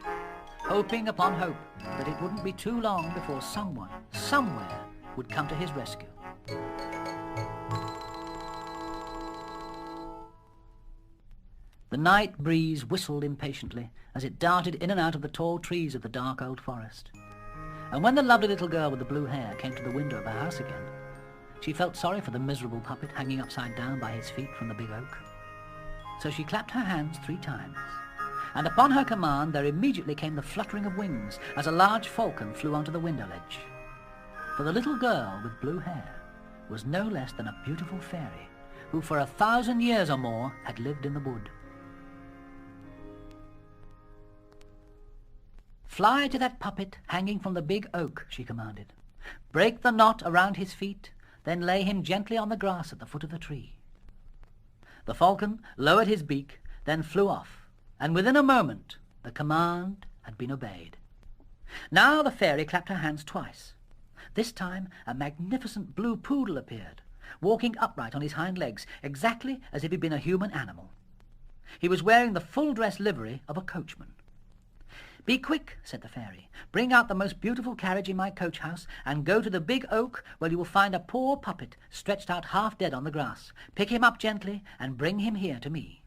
hoping upon hope that it wouldn't be too long before someone, somewhere, would come to his rescue. The night breeze whistled impatiently as it darted in and out of the tall trees of the dark old forest. And when the lovely little girl with the blue hair came to the window of the house again, she felt sorry for the miserable puppet hanging upside down by his feet from the Big Oak. So she clapped her hands 3 times, and upon her command there immediately came the fluttering of wings as a large falcon flew onto the window ledge. For the little girl with blue hair was no less than a beautiful fairy, who for 1,000 years or more had lived in the wood. "Fly to that puppet hanging from the big oak," she commanded. "Break the knot around his feet, then lay him gently on the grass at the foot of the tree." The falcon lowered his beak, then flew off, and within a moment the command had been obeyed. Now the fairy clapped her hands twice. This time a magnificent blue poodle appeared, walking upright on his hind legs, exactly as if he'd been a human animal. He was wearing the full-dress livery of a coachman. "Be quick," said the fairy. "Bring out the most beautiful carriage in my coach-house, and go to the big oak where you will find a poor puppet stretched out half dead on the grass. Pick him up gently and bring him here to me."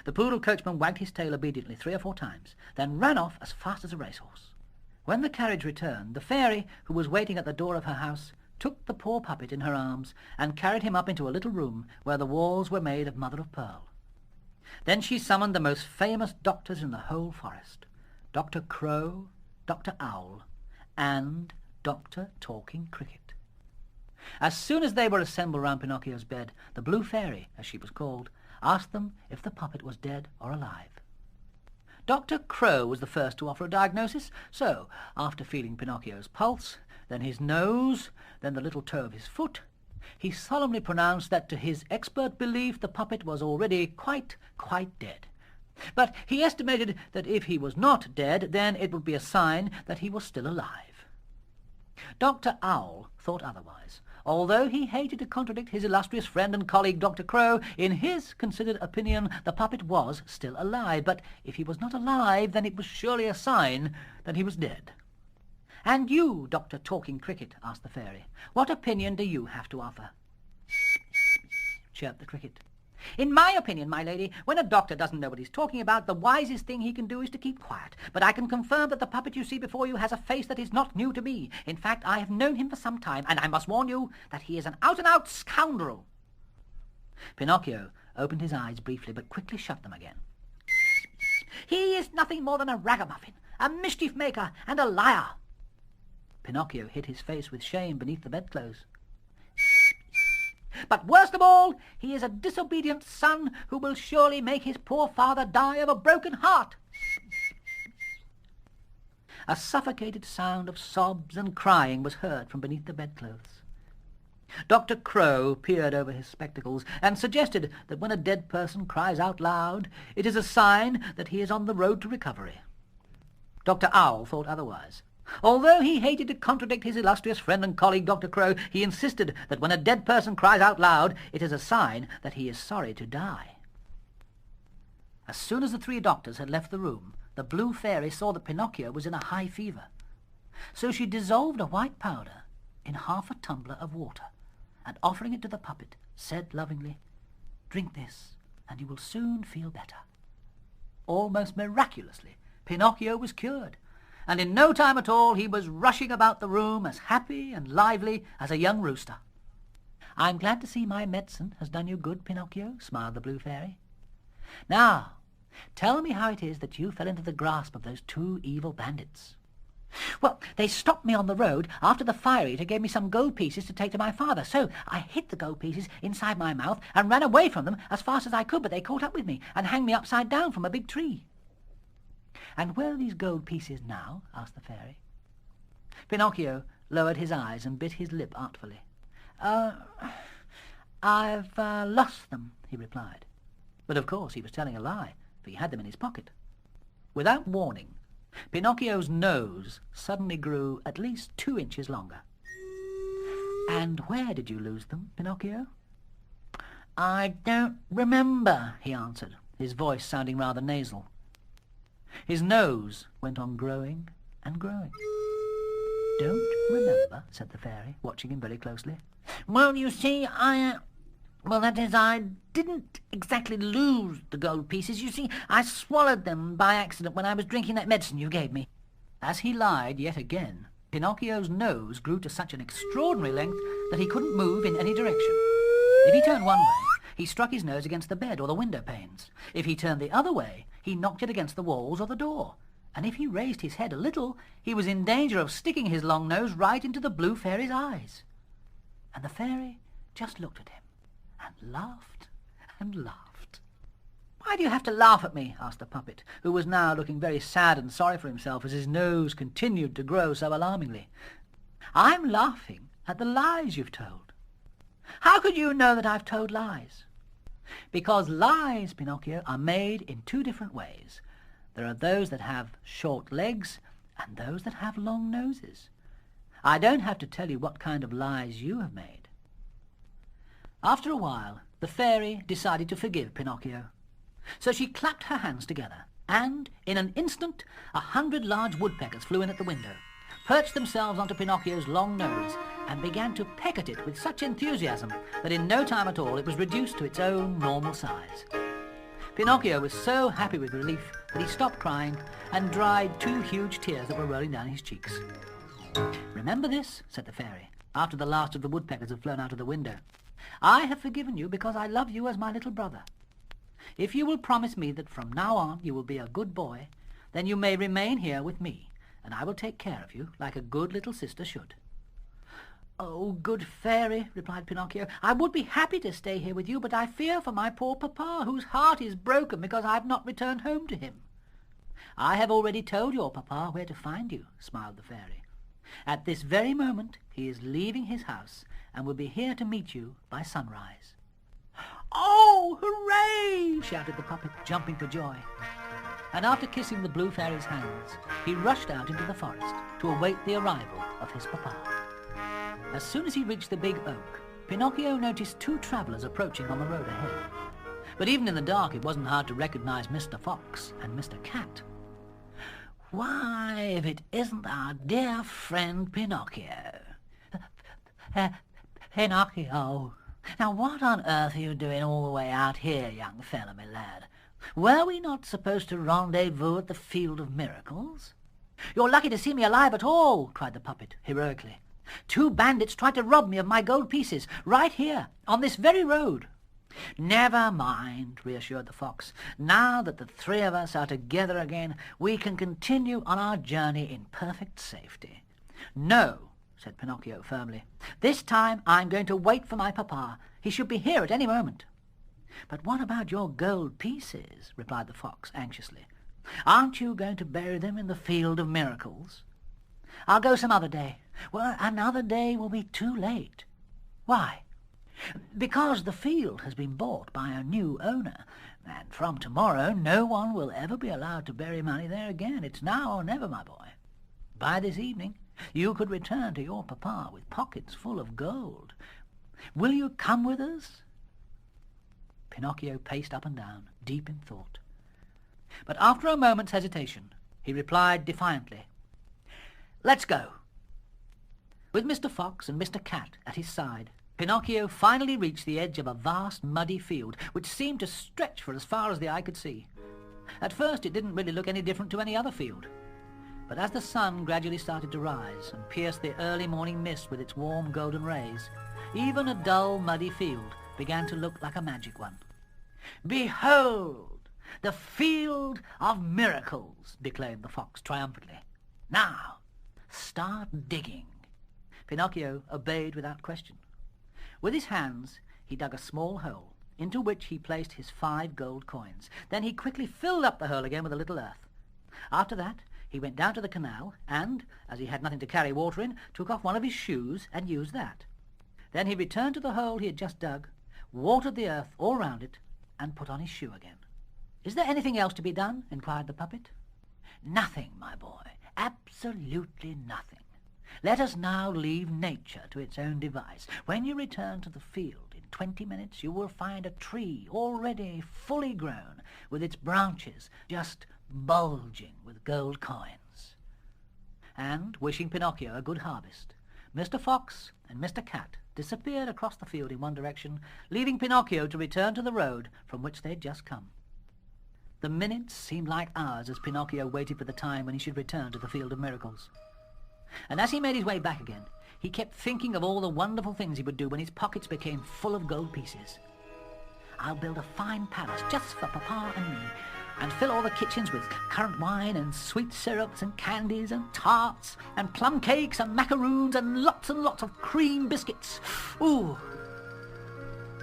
The poodle coachman wagged his tail obediently 3 or 4 times, then ran off as fast as a racehorse. When the carriage returned, the fairy, who was waiting at the door of her house, took the poor puppet in her arms and carried him up into a little room where the walls were made of mother of pearl. Then she summoned the most famous doctors in the whole forest, Dr. Crow, Dr. Owl, and Dr. Talking Cricket. As soon as they were assembled round Pinocchio's bed, the Blue Fairy, as she was called, asked them if the puppet was dead or alive. Dr. Crow was the first to offer a diagnosis, so, after feeling Pinocchio's pulse, then his nose, then the little toe of his foot, he solemnly pronounced that to his expert belief the puppet was already quite dead. But he estimated that if he was not dead, then it would be a sign that he was still alive. Dr. Owl thought otherwise. Although he hated to contradict his illustrious friend and colleague Dr. Crow, in his considered opinion the puppet was still alive, but if he was not alive, then it was surely a sign that he was dead. "And you, Dr. Talking Cricket," asked the fairy, "what opinion do you have to offer?" chirped the cricket. "In my opinion, my lady, when a doctor doesn't know what he's talking about, the wisest thing he can do is to keep quiet. But I can confirm that the puppet you see before you has a face that is not new to me. In fact, I have known him for some time, and I must warn you that he is an out-and-out scoundrel." Pinocchio opened his eyes briefly, but quickly shut them again. "He is nothing more than a ragamuffin, a mischief-maker, and a liar." Pinocchio hid his face with shame beneath the bedclothes. "But worst of all, he is a disobedient son who will surely make his poor father die of a broken heart." A suffocated sound of sobs and crying was heard from beneath the bedclothes. Dr. Crow peered over his spectacles and suggested that when a dead person cries out loud, it is a sign that he is on the road to recovery. Dr. Owl thought otherwise. Although he hated to contradict his illustrious friend and colleague Dr. Crow, he insisted that when a dead person cries out loud, it is a sign that he is sorry to die. As soon as the 3 doctors had left the room, the Blue Fairy saw that Pinocchio was in a high fever. So she dissolved a white powder in half a tumbler of water, and offering it to the puppet, said lovingly, "Drink this, and you will soon feel better." Almost miraculously, Pinocchio was cured, and in no time at all he was rushing about the room as happy and lively as a young rooster. "I'm glad to see my medicine has done you good, Pinocchio," smiled the Blue Fairy. "Now, tell me how it is that you fell into the grasp of those 2 evil bandits." "Well, they stopped me on the road after the fire eater gave me some gold pieces to take to my father, so I hid the gold pieces inside my mouth and ran away from them as fast as I could, but they caught up with me and hanged me upside down from a big tree." "And where are these gold pieces now?" asked the fairy. Pinocchio lowered his eyes and bit his lip artfully. I've lost them," he replied. But of course he was telling a lie, for he had them in his pocket. Without warning, Pinocchio's nose suddenly grew at least 2 inches longer. "And where did you lose them, Pinocchio?" "I don't remember," he answered, his voice sounding rather nasal. His nose went on growing and growing. "Don't remember?" said the fairy, watching him very closely. "Well, you see, I didn't exactly lose the gold pieces. You see, I swallowed them by accident when I was drinking that medicine you gave me." As he lied yet again, Pinocchio's nose grew to such an extraordinary length that he couldn't move in any direction. If he turned one way, he struck his nose against the bed or the window panes. If he turned the other way, he knocked it against the walls or the door, and if he raised his head a little, he was in danger of sticking his long nose right into the blue fairy's eyes. And the fairy just looked at him and laughed and laughed. "Why do you have to laugh at me?" asked the puppet, who was now looking very sad and sorry for himself as his nose continued to grow so alarmingly. "I'm laughing at the lies you've told." "How could you know that I've told lies?" "Because lies, Pinocchio, are made in two different ways. There are those that have short legs and those that have long noses. I don't have to tell you what kind of lies you have made." After a while, the fairy decided to forgive Pinocchio. So she clapped her hands together, and in an instant 100 large woodpeckers flew in at the window, perched themselves onto Pinocchio's long nose, and began to peck at it with such enthusiasm that in no time at all it was reduced to its own normal size. Pinocchio was so happy with relief that he stopped crying and dried 2 huge tears that were rolling down his cheeks. "Remember this," said the fairy, after the last of the woodpeckers had flown out of the window. "I have forgiven you because I love you as my little brother. If you will promise me that from now on you will be a good boy, then you may remain here with me, and I will take care of you like a good little sister should." "Oh, good fairy," replied Pinocchio, "I would be happy to stay here with you, but I fear for my poor papa, whose heart is broken because I have not returned home to him." "I have already told your papa where to find you," smiled the fairy. "At this very moment he is leaving his house and will be here to meet you by sunrise." "Oh, hooray!" shouted the puppet, jumping for joy. And after kissing the blue fairy's hands, he rushed out into the forest to await the arrival of his papa. As soon as he reached the big oak, Pinocchio noticed 2 travellers approaching on the road ahead. But even in the dark it wasn't hard to recognize Mr. Fox and Mr. Cat. "Why, if it isn't our dear friend Pinocchio." "Pinocchio, now what on earth are you doing all the way out here, young fellow, my lad? Were we not supposed to rendezvous at the Field of Miracles?" "You're lucky to see me alive at all," cried the puppet heroically. "2 bandits tried to rob me of my gold pieces, right here, on this very road." "Never mind," reassured the fox. "Now that the 3 of us are together again, we can continue on our journey in perfect safety." "No," said Pinocchio firmly. "This time I'm going to wait for my papa. He should be here at any moment." "But what about your gold pieces?" replied the fox anxiously. "Aren't you going to bury them in the Field of Miracles?" "I'll go some other day." "Well, another day will be too late." "Why?" "Because the field has been bought by a new owner, and from tomorrow no one will ever be allowed to bury money there again. It's now or never, my boy. By this evening you could return to your papa with pockets full of gold. Will you come with us?" Pinocchio paced up and down, deep in thought. But after a moment's hesitation, he replied defiantly, "Let's go." With Mr. Fox and Mr. Cat at his side, Pinocchio finally reached the edge of a vast muddy field, which seemed to stretch for as far as the eye could see. At first it didn't really look any different to any other field. But as the sun gradually started to rise and pierce the early morning mist with its warm golden rays, even a dull, muddy field began to look like a magic one. "Behold, the Field of Miracles!" declaimed the fox triumphantly. "Now, start digging." Pinocchio obeyed without question. With his hands he dug a small hole, into which he placed his 5 gold coins. Then he quickly filled up the hole again with a little earth. After that he went down to the canal and, as he had nothing to carry water in, took off one of his shoes and used that. Then he returned to the hole he had just dug, watered the earth all round it, and put on his shoe again. "Is there anything else to be done?" inquired the puppet. "Nothing, my boy, absolutely nothing. Let us now leave nature to its own device. When you return to the field in 20 minutes, you will find a tree already fully grown, with its branches just bulging with gold coins." And, wishing Pinocchio a good harvest, Mr. Fox and Mr. Cat disappeared across the field in one direction, leaving Pinocchio to return to the road from which they had just come. The minutes seemed like hours as Pinocchio waited for the time when he should return to the Field of Miracles. And as he made his way back again, he kept thinking of all the wonderful things he would do when his pockets became full of gold pieces. "I'll build a fine palace just for Papa and me. and fill all the kitchens with currant wine and sweet syrups and candies and tarts and plum cakes and macaroons and lots of cream biscuits. Ooh!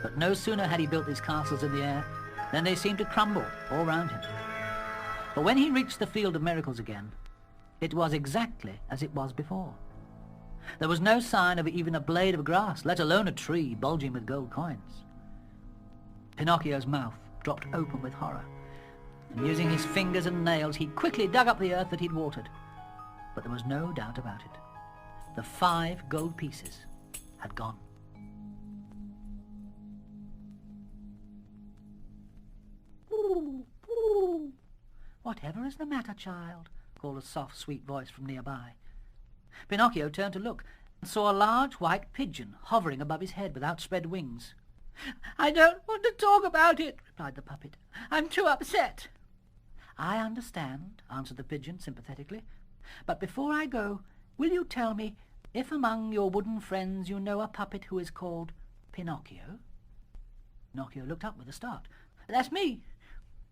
But no sooner had he built these castles in the air than they seemed to crumble all round him. But when he reached the Field of Miracles again, it was exactly as it was before. There was no sign of even a blade of grass, let alone a tree bulging with gold coins. Pinocchio's mouth dropped open with horror, and using his fingers and nails, he quickly dug up the earth that he'd watered. But there was no doubt about it. The 5 gold pieces had gone. "Whatever is the matter, child?" called a soft, sweet voice from nearby. Pinocchio turned to look and saw a large white pigeon hovering above his head with outspread wings. "I don't want to talk about it," replied the puppet. "I'm too upset." "I understand," answered the pigeon sympathetically. "But before I go, will you tell me if among your wooden friends you know a puppet who is called Pinocchio?" Pinocchio looked up with a start. "That's me.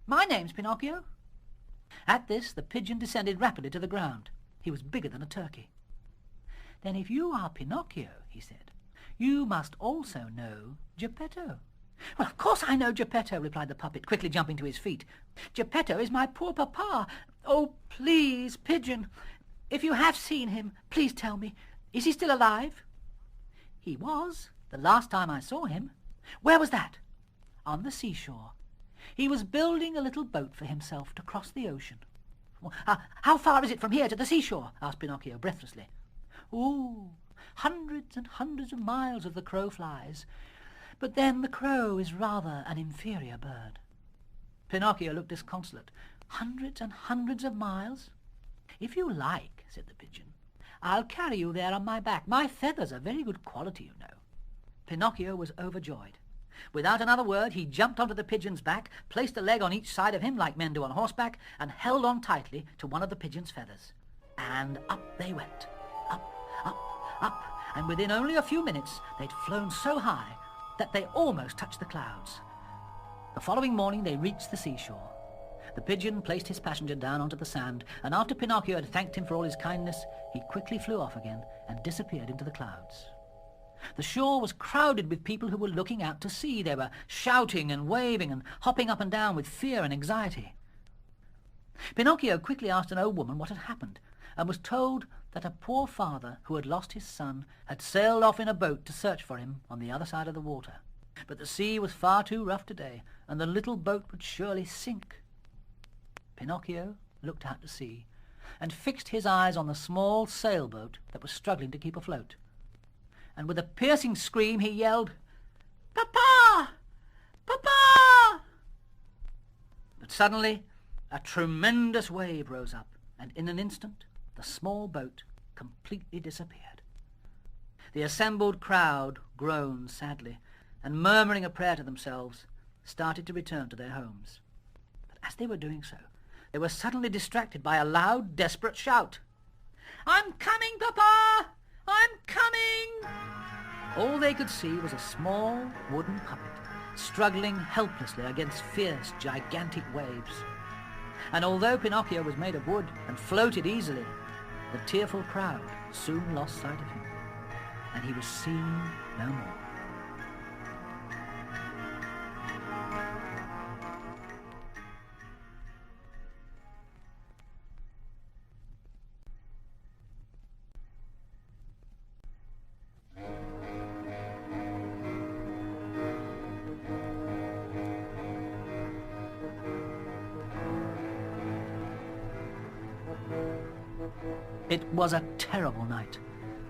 My name's Pinocchio." At this, the pigeon descended rapidly to the ground. He was bigger than a turkey. "Then if you are Pinocchio," he said, "you must also know Geppetto." "Well, of course I know Geppetto," replied the puppet, quickly jumping to his feet. "Geppetto is my poor papa. Oh, please, pigeon, if you have seen him, please tell me, is he still alive?" "He was, the last time I saw him." "Where was that?" "On the seashore. He was building a little boat for himself to cross the ocean." "How far is it from here to the seashore?" asked Pinocchio breathlessly. "Ooh, hundreds and hundreds of miles as the crow flies. But then the crow is rather an inferior bird." Pinocchio looked disconsolate. "Hundreds and hundreds of miles?" "If you like," said the pigeon, "I'll carry you there on my back. My feathers are very good quality, you know." Pinocchio was overjoyed. Without another word, he jumped onto the pigeon's back, placed a leg on each side of him like men do on horseback, and held on tightly to one of the pigeon's feathers. And up they went. Up, up, up, and within only a few minutes they'd flown so high that they almost touched the clouds. The following morning they reached the seashore. The pigeon placed his passenger down onto the sand, and after Pinocchio had thanked him for all his kindness, he quickly flew off again and disappeared into the clouds. The shore was crowded with people who were looking out to sea. They were shouting and waving and hopping up and down with fear and anxiety. Pinocchio quickly asked an old woman what had happened, and was told that a poor father who had lost his son had sailed off in a boat to search for him on the other side of the water. But the sea was far too rough today, and the little boat would surely sink. Pinocchio looked out to sea and fixed his eyes on the small sailboat that was struggling to keep afloat. And with a piercing scream he yelled, "Papa! Papa!" But suddenly a tremendous wave rose up, and in an instant the small boat completely disappeared. The assembled crowd groaned sadly, and murmuring a prayer to themselves, started to return to their homes. But as they were doing so, they were suddenly distracted by a loud, desperate shout. "I'm coming, Papa! I'm coming!" All they could see was a small wooden puppet struggling helplessly against fierce, gigantic waves. And although Pinocchio was made of wood and floated easily, the tearful crowd soon lost sight of him, and he was seen no more. It was a terrible night.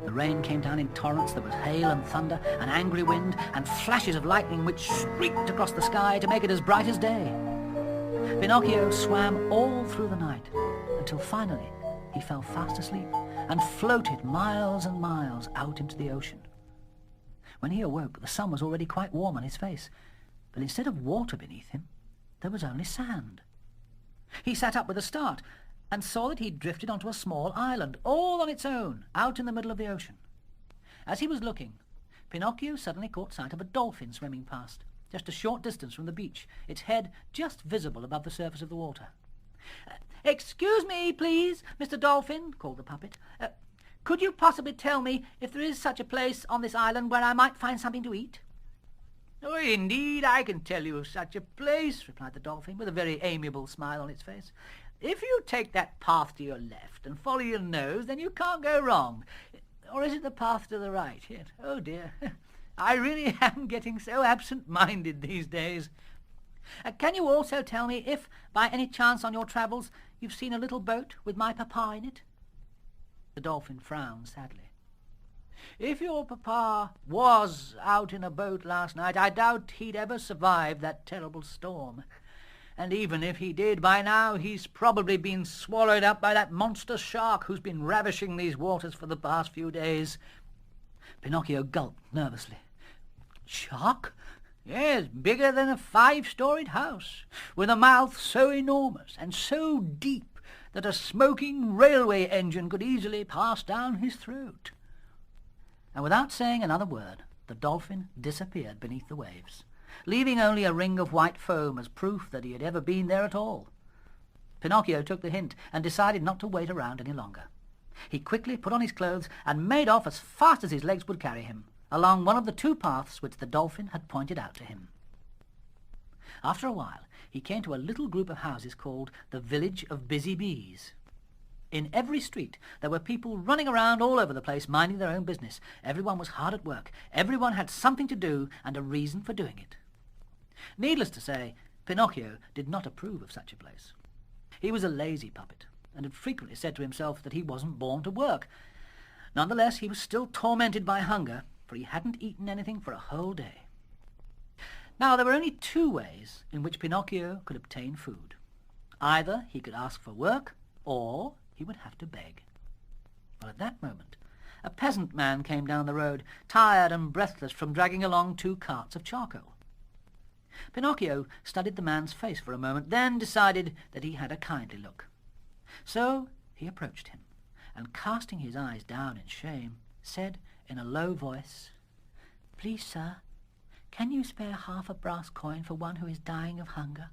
The rain came down in torrents, there was hail and thunder, an angry wind, and flashes of lightning which streaked across the sky to make it as bright as day. Pinocchio swam all through the night, until finally he fell fast asleep and floated miles and miles out into the ocean. When he awoke, the sun was already quite warm on his face, but instead of water beneath him, there was only sand. He sat up with a start, and saw that he'd drifted onto a small island, all on its own, out in the middle of the ocean. As he was looking, Pinocchio suddenly caught sight of a dolphin swimming past. just a short distance from the beach, its head just visible above the surface of the water. "Excuse me, please, Mr. Dolphin," called the puppet. "Could you possibly tell me if there is such a place on this island where I might find something to eat?" "Oh, indeed, I can tell you of such a place," replied the dolphin, with a very amiable smile on its face. "If you take that path to your left and follow your nose, then you can't go wrong. Or is it the path to the right? Yes. Oh, dear. I really am getting so absent-minded these days. Can you also tell me if, by any chance on your travels, you've seen a little boat with my papa in it?" The dolphin frowned sadly. "If your papa was out in a boat last night, I doubt he'd ever survive that terrible storm. And even if he did, by now he's probably been swallowed up by that monster shark who's been ravishing these waters for the past few days." Pinocchio gulped nervously. "Shark? Yes, bigger than a 5-storied house, with a mouth so enormous and so deep that a smoking railway engine could easily pass down his throat." And without saying another word, the dolphin disappeared beneath the waves, leaving only a ring of white foam as proof that he had ever been there at all. Pinocchio took the hint and decided not to wait around any longer. He quickly put on his clothes and made off as fast as his legs would carry him, along one of the 2 paths which the dolphin had pointed out to him. After a while, he came to a little group of houses called the Village of Busy Bees. In every street there were people running around all over the place, minding their own business. Everyone was hard at work. Everyone had something to do and a reason for doing it. Needless to say, Pinocchio did not approve of such a place. He was a lazy puppet, and had frequently said to himself that he wasn't born to work. Nonetheless, he was still tormented by hunger, for he hadn't eaten anything for a whole day. Now, there were only 2 ways in which Pinocchio could obtain food. Either he could ask for work, or he would have to beg. Well, at that moment, a peasant man came down the road, tired and breathless from dragging along 2 carts of charcoal. Pinocchio studied the man's face for a moment, then decided that he had a kindly look. So he approached him, and casting his eyes down in shame, said in a low voice, "Please, sir, can you spare half a brass coin for one who is dying of hunger?"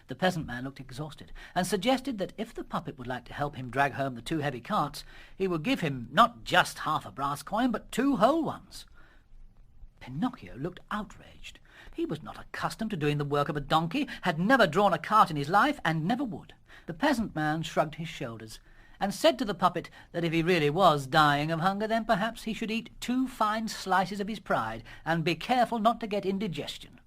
The peasant man looked exhausted, and suggested that if the puppet would like to help him drag home the 2 heavy carts, he would give him not just half a brass coin, but 2 whole ones. Pinocchio looked outraged. He was not accustomed to doing the work of a donkey, had never drawn a cart in his life, and never would. The peasant man shrugged his shoulders, and said to the puppet that if he really was dying of hunger, then perhaps he should eat 2 fine slices of his pride, and be careful not to get indigestion.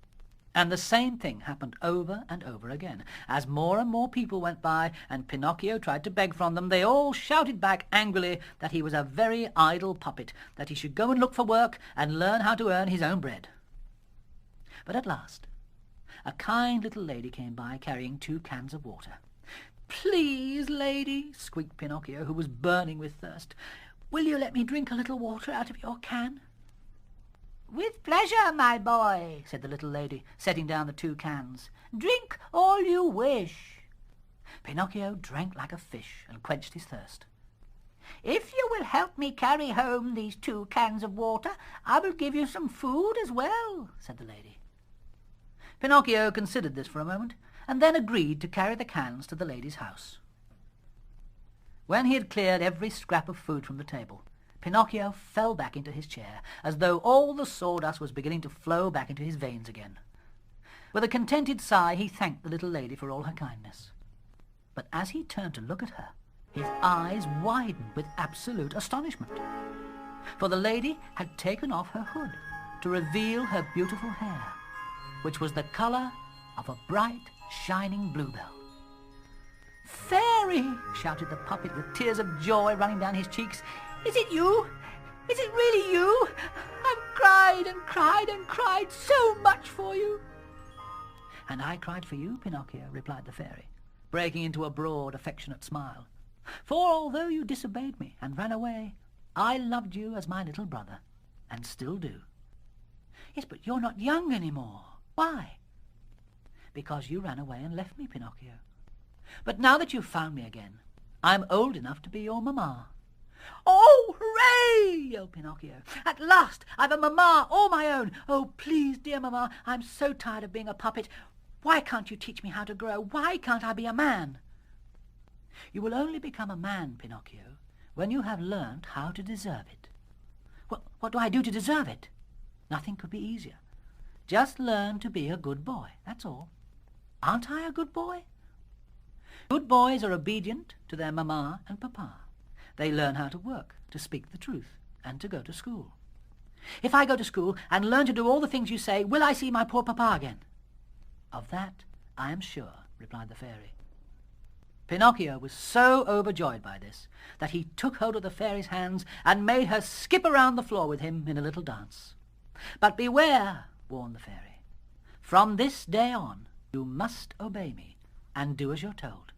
And the same thing happened over and over again. As more and more people went by, and Pinocchio tried to beg from them, they all shouted back angrily that he was a very idle puppet, that he should go and look for work and learn how to earn his own bread. But at last, a kind little lady came by carrying 2 cans of water. "Please, lady," squeaked Pinocchio, who was burning with thirst, "will you let me drink a little water out of your can?" "With pleasure, my boy," said the little lady, setting down the 2 cans. "Drink all you wish." Pinocchio drank like a fish and quenched his thirst. "If you will help me carry home these 2 cans of water, I will give you some food as well," said the lady. Pinocchio considered this for a moment, and then agreed to carry the cans to the lady's house. When he had cleared every scrap of food from the table, Pinocchio fell back into his chair, as though all the sawdust was beginning to flow back into his veins again. With a contented sigh, he thanked the little lady for all her kindness. But as he turned to look at her, his eyes widened with absolute astonishment. For the lady had taken off her hood to reveal her beautiful hair, which was the colour of a bright, shining bluebell. "Fairy!" shouted the puppet with tears of joy running down his cheeks. "Is it you? Is it really you? I've cried and cried and cried so much for you." "And I cried for you, Pinocchio," replied the fairy, breaking into a broad, affectionate smile. "For although you disobeyed me and ran away, I loved you as my little brother, and still do." "Yes, but you're not young any more. Why?" "Because you ran away and left me, Pinocchio. But now that you've found me again, I'm old enough to be your mamma." "Oh, hooray!" yelled wailed Pinocchio. "At last I've a mamma all my own. Oh, please, dear mamma, I'm so tired of being a puppet. Why can't you teach me how to grow? Why can't I be a man?" "You will only become a man, Pinocchio, when you have learned how to deserve it." What do I do to deserve it?" "Nothing could be easier. Just learn to be a good boy, that's all." "Aren't I a good boy?" "Good boys are obedient to their mamma and papa. They learn how to work, to speak the truth, and to go to school." "If I go to school and learn to do all the things you say, will I see my poor papa again?" "Of that I am sure," replied the fairy. Pinocchio was so overjoyed by this that he took hold of the fairy's hands and made her skip around the floor with him in a little dance. "But beware," warned the fairy. "From this day on you must obey me and do as you're told."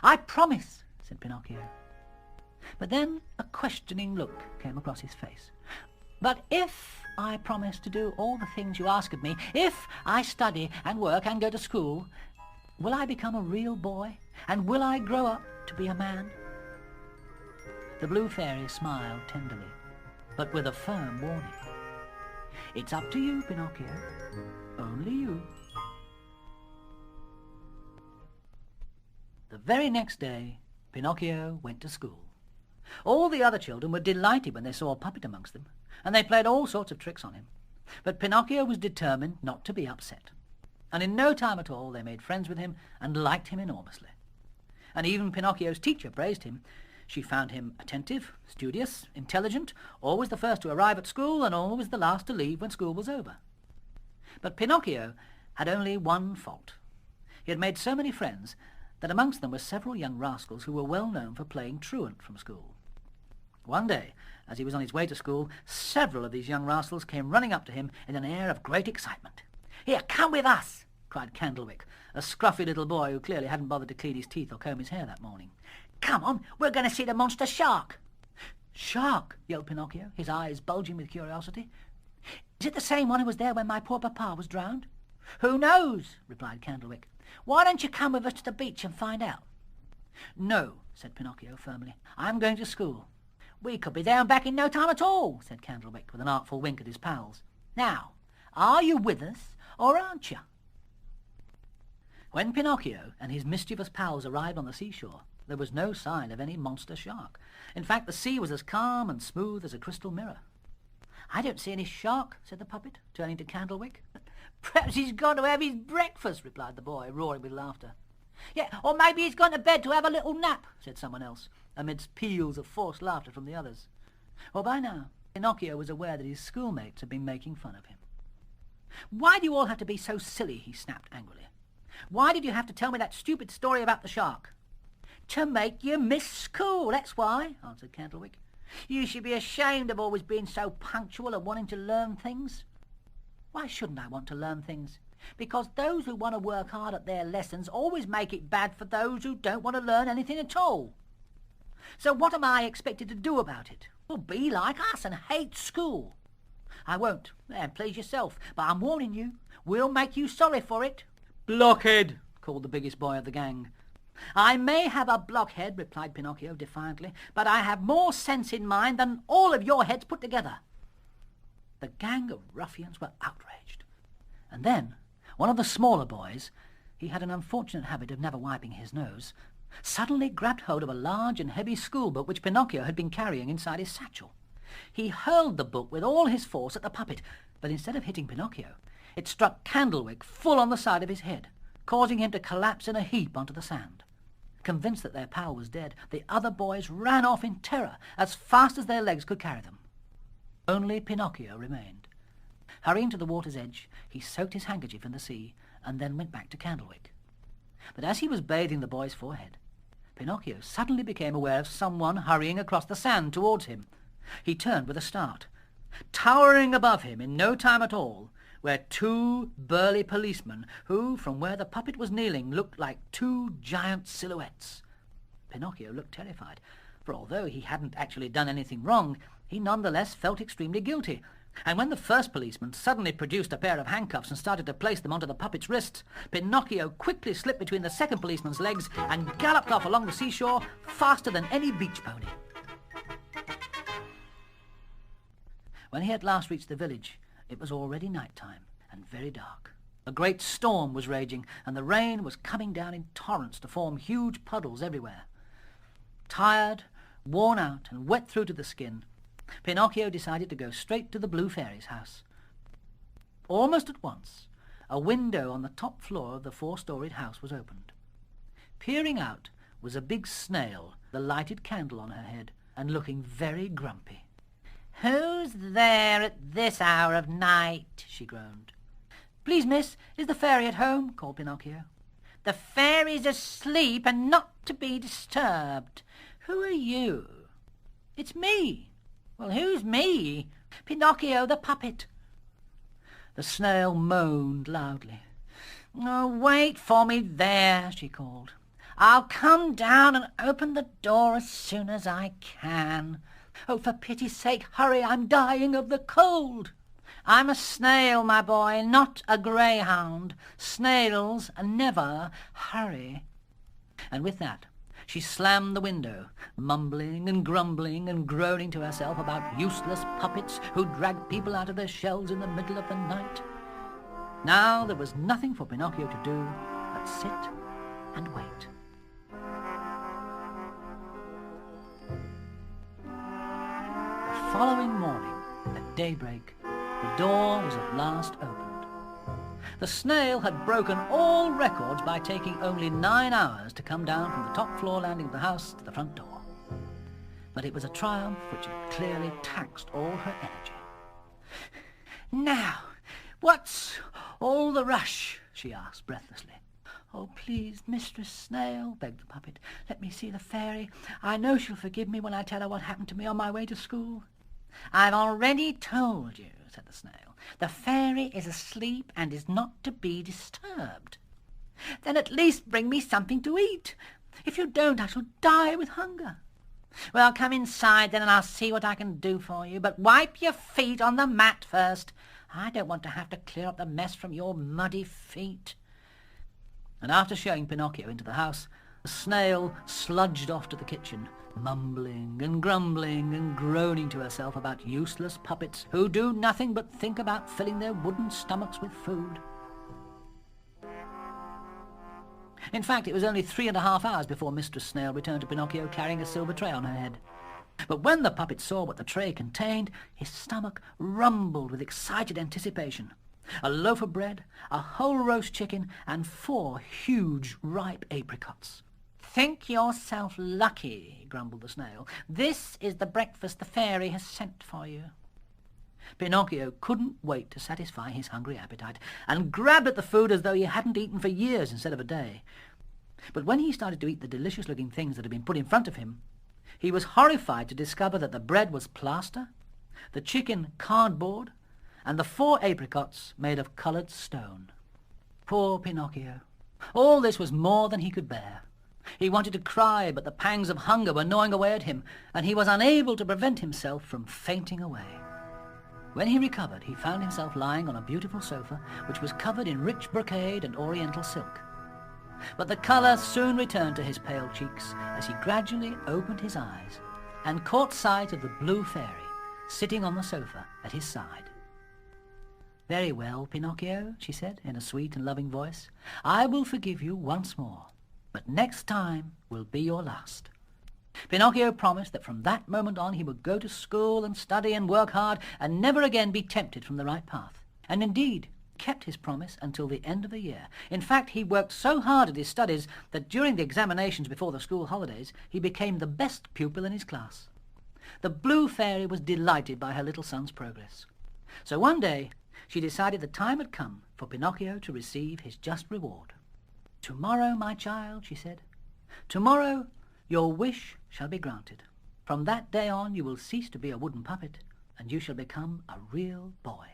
"I promise," said Pinocchio. But then a questioning look came across his face. "But if I promise to do all the things you ask of me, if I study and work and go to school, will I become a real boy, and will I grow up to be a man?" The blue fairy smiled tenderly, but with a firm warning. "It's up to you, Pinocchio. Only you." The very next day, Pinocchio went to school. All the other children were delighted when they saw a puppet amongst them, and they played all sorts of tricks on him. But Pinocchio was determined not to be upset, and in no time at all they made friends with him and liked him enormously. And even Pinocchio's teacher praised him. She found him attentive, studious, intelligent, always the first to arrive at school and always the last to leave when school was over. But Pinocchio had only one fault. He had made so many friends that amongst them were several young rascals who were well known for playing truant from school. One day, as he was on his way to school, several of these young rascals came running up to him in an air of great excitement. "Here, come with us!" cried Candlewick, a scruffy little boy who clearly hadn't bothered to clean his teeth or comb his hair that morning. "Come on, we're going to see the monster shark." "Shark?" yelled Pinocchio, his eyes bulging with curiosity. "Is it the same one who was there when my poor papa was drowned?" "Who knows?" replied Candlewick. "Why don't you come with us to the beach and find out?" "No," said Pinocchio firmly. "I'm going to school." "We could be there and back in no time at all," said Candlewick with an artful wink at his pals. "Now, are you with us or aren't you?" When Pinocchio and his mischievous pals arrived on the seashore, there was no sign of any monster shark. In fact, the sea was as calm and smooth as a crystal mirror. "I don't see any shark," said the puppet, turning to Candlewick. "Perhaps he's gone to have his breakfast," replied the boy, roaring with laughter. "Yeah, or maybe he's gone to bed to have a little nap," said someone else, amidst peals of forced laughter from the others. Well, by now, Pinocchio was aware that his schoolmates had been making fun of him. "Why do you all have to be so silly?" he snapped angrily. "Why did you have to tell me that stupid story about the shark?" "To make you miss school, that's why," answered Candlewick. "You should be ashamed of always being so punctual and wanting to learn things." "Why shouldn't I want to learn things?" "Because those who want to work hard at their lessons always make it bad for those who don't want to learn anything at all." "So what am I expected to do about it?" "Well, be like us and hate school." "I won't. Please yourself. But I'm warning you, we'll make you sorry for it." "Blockhead!" called the biggest boy of the gang. "I may have a blockhead," replied Pinocchio defiantly, "but I have more sense in mine than all of your heads put together." The gang of ruffians were outraged. And then one of the smaller boys, he had an unfortunate habit of never wiping his nose, suddenly grabbed hold of a large and heavy school book which Pinocchio had been carrying inside his satchel. He hurled the book with all his force at the puppet, but instead of hitting Pinocchio, it struck Candlewick full on the side of his head, causing him to collapse in a heap onto the sand. Convinced that their pal was dead, the other boys ran off in terror as fast as their legs could carry them. Only Pinocchio remained. Hurrying to the water's edge, he soaked his handkerchief in the sea and then went back to Candlewick. But as he was bathing the boy's forehead, Pinocchio suddenly became aware of someone hurrying across the sand towards him. He turned with a start. Towering above him in no time at all were two burly policemen who, from where the puppet was kneeling, looked like two giant silhouettes. Pinocchio looked terrified, for although he hadn't actually done anything wrong, he nonetheless felt extremely guilty. And when the first policeman suddenly produced a pair of handcuffs and started to place them onto the puppet's wrists, Pinocchio quickly slipped between the second policeman's legs and galloped off along the seashore faster than any beach pony. When he at last reached the village, it was already night time and very dark. A great storm was raging, and the rain was coming down in torrents to form huge puddles everywhere. Tired, worn out, and wet through to the skin, Pinocchio decided to go straight to the Blue Fairy's house. Almost at once, a window on the top floor of the 4-storied house was opened. Peering out was a big snail, the lighted candle on her head, and looking very grumpy. "Who's there at this hour of night?" she groaned. "Please, miss, is the fairy at home?" called Pinocchio. "The fairy's asleep and not to be disturbed. Who are you?" "It's me." "Well, who's me?" "Pinocchio the puppet." The snail moaned loudly. "Oh, wait for me there," she called. "I'll come down and open the door as soon as I can." "Oh, for pity's sake, hurry, I'm dying of the cold." "I'm a snail, my boy, not a greyhound. Snails never hurry." And with that, she slammed the window, mumbling and grumbling and groaning to herself about useless puppets who dragged people out of their shells in the middle of the night. Now there was nothing for Pinocchio to do but sit and wait. The following morning, at daybreak, the door was at last opened. The snail had broken all records by taking only 9 hours to come down from the top floor landing of the house to the front door. But it was a triumph which had clearly taxed all her energy. "Now, what's all the rush?" she asked breathlessly. "Oh, please, Mistress Snail," begged the puppet, "let me see the fairy. I know she'll forgive me when I tell her what happened to me on my way to school." "I've already told you," said the snail. "The fairy is asleep and is not to be disturbed." "Then at least bring me something to eat. If you don't, I shall die with hunger." "Well, come inside then and I'll see what I can do for you. But wipe your feet on the mat first. I don't want to have to clear up the mess from your muddy feet." And after showing Pinocchio into the house, the snail sludged off to the kitchen, mumbling and grumbling and groaning to herself about useless puppets who do nothing but think about filling their wooden stomachs with food. In fact, it was only 3½ hours before Mistress Snail returned to Pinocchio carrying a silver tray on her head. But when the puppet saw what the tray contained, his stomach rumbled with excited anticipation. A loaf of bread, a whole roast chicken, and 4 huge ripe apricots. "Think yourself lucky," grumbled the snail. "This is the breakfast the fairy has sent for you." Pinocchio couldn't wait to satisfy his hungry appetite, and grabbed at the food as though he hadn't eaten for years instead of a day. But when he started to eat the delicious-looking things that had been put in front of him, he was horrified to discover that the bread was plaster, the chicken cardboard, and the 4 apricots made of coloured stone. Poor Pinocchio! All this was more than he could bear. He wanted to cry, but the pangs of hunger were gnawing away at him, and he was unable to prevent himself from fainting away. When he recovered, he found himself lying on a beautiful sofa, which was covered in rich brocade and oriental silk. But the colour soon returned to his pale cheeks as he gradually opened his eyes and caught sight of the Blue Fairy sitting on the sofa at his side. "Very well, Pinocchio," she said in a sweet and loving voice. "I will forgive you once more, but next time will be your last." Pinocchio promised that from that moment on he would go to school and study and work hard and never again be tempted from the right path. And indeed kept his promise until the end of the year. In fact, he worked so hard at his studies that during the examinations before the school holidays he became the best pupil in his class. The Blue Fairy was delighted by her little son's progress. So one day she decided the time had come for Pinocchio to receive his just reward. "Tomorrow, my child," she said, "tomorrow your wish shall be granted. From that day on you will cease to be a wooden puppet, and you shall become a real boy."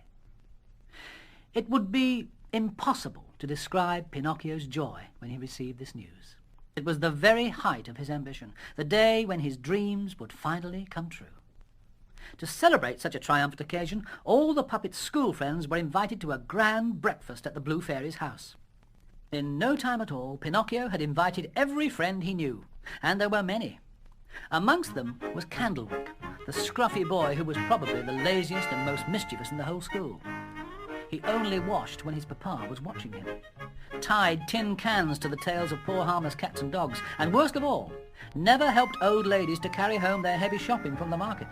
It would be impossible to describe Pinocchio's joy when he received this news. It was the very height of his ambition, the day when his dreams would finally come true. To celebrate such a triumphant occasion, all the puppet's school friends were invited to a grand breakfast at the Blue Fairy's house. In no time at all, Pinocchio had invited every friend he knew, and there were many. Amongst them was Candlewick, the scruffy boy who was probably the laziest and most mischievous in the whole school. He only washed when his papa was watching him, tied tin cans to the tails of poor harmless cats and dogs, and worst of all, never helped old ladies to carry home their heavy shopping from the market.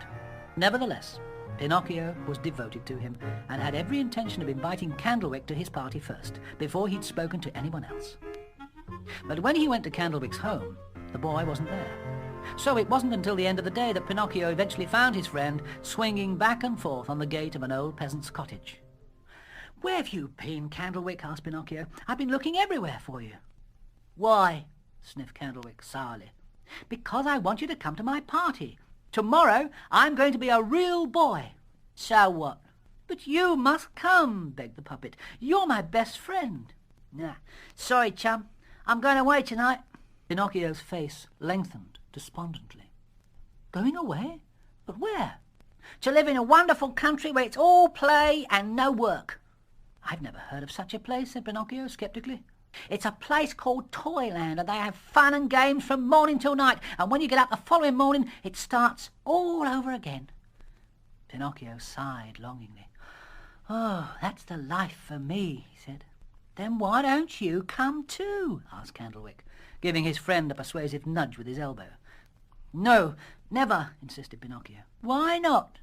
Nevertheless, Pinocchio was devoted to him and had every intention of inviting Candlewick to his party first, before he'd spoken to anyone else. But when he went to Candlewick's home, the boy wasn't there. So it wasn't until the end of the day that Pinocchio eventually found his friend swinging back and forth on the gate of an old peasant's cottage. "Where have you been, Candlewick?" asked Pinocchio. "I've been looking everywhere for you." "Why?" sniffed Candlewick sourly. "Because I want you to come to my party. Tomorrow I'm going to be a real boy." "So what?" "But you must come," begged the puppet. "You're my best friend." "Nah, sorry, chum. I'm going away tonight." Pinocchio's face lengthened despondently. "Going away? But where?" "To live in a wonderful country where it's all play and no work." "I've never heard of such a place," said Pinocchio sceptically. "It's a place called Toyland, and they have fun and games from morning till night, and when you get up the following morning it starts all over again." Pinocchio sighed longingly. "Oh, that's the life for me," he said. "Then why don't you come too?" asked Candlewick, giving his friend a persuasive nudge with his elbow. "No, never," insisted Pinocchio. "Why not?"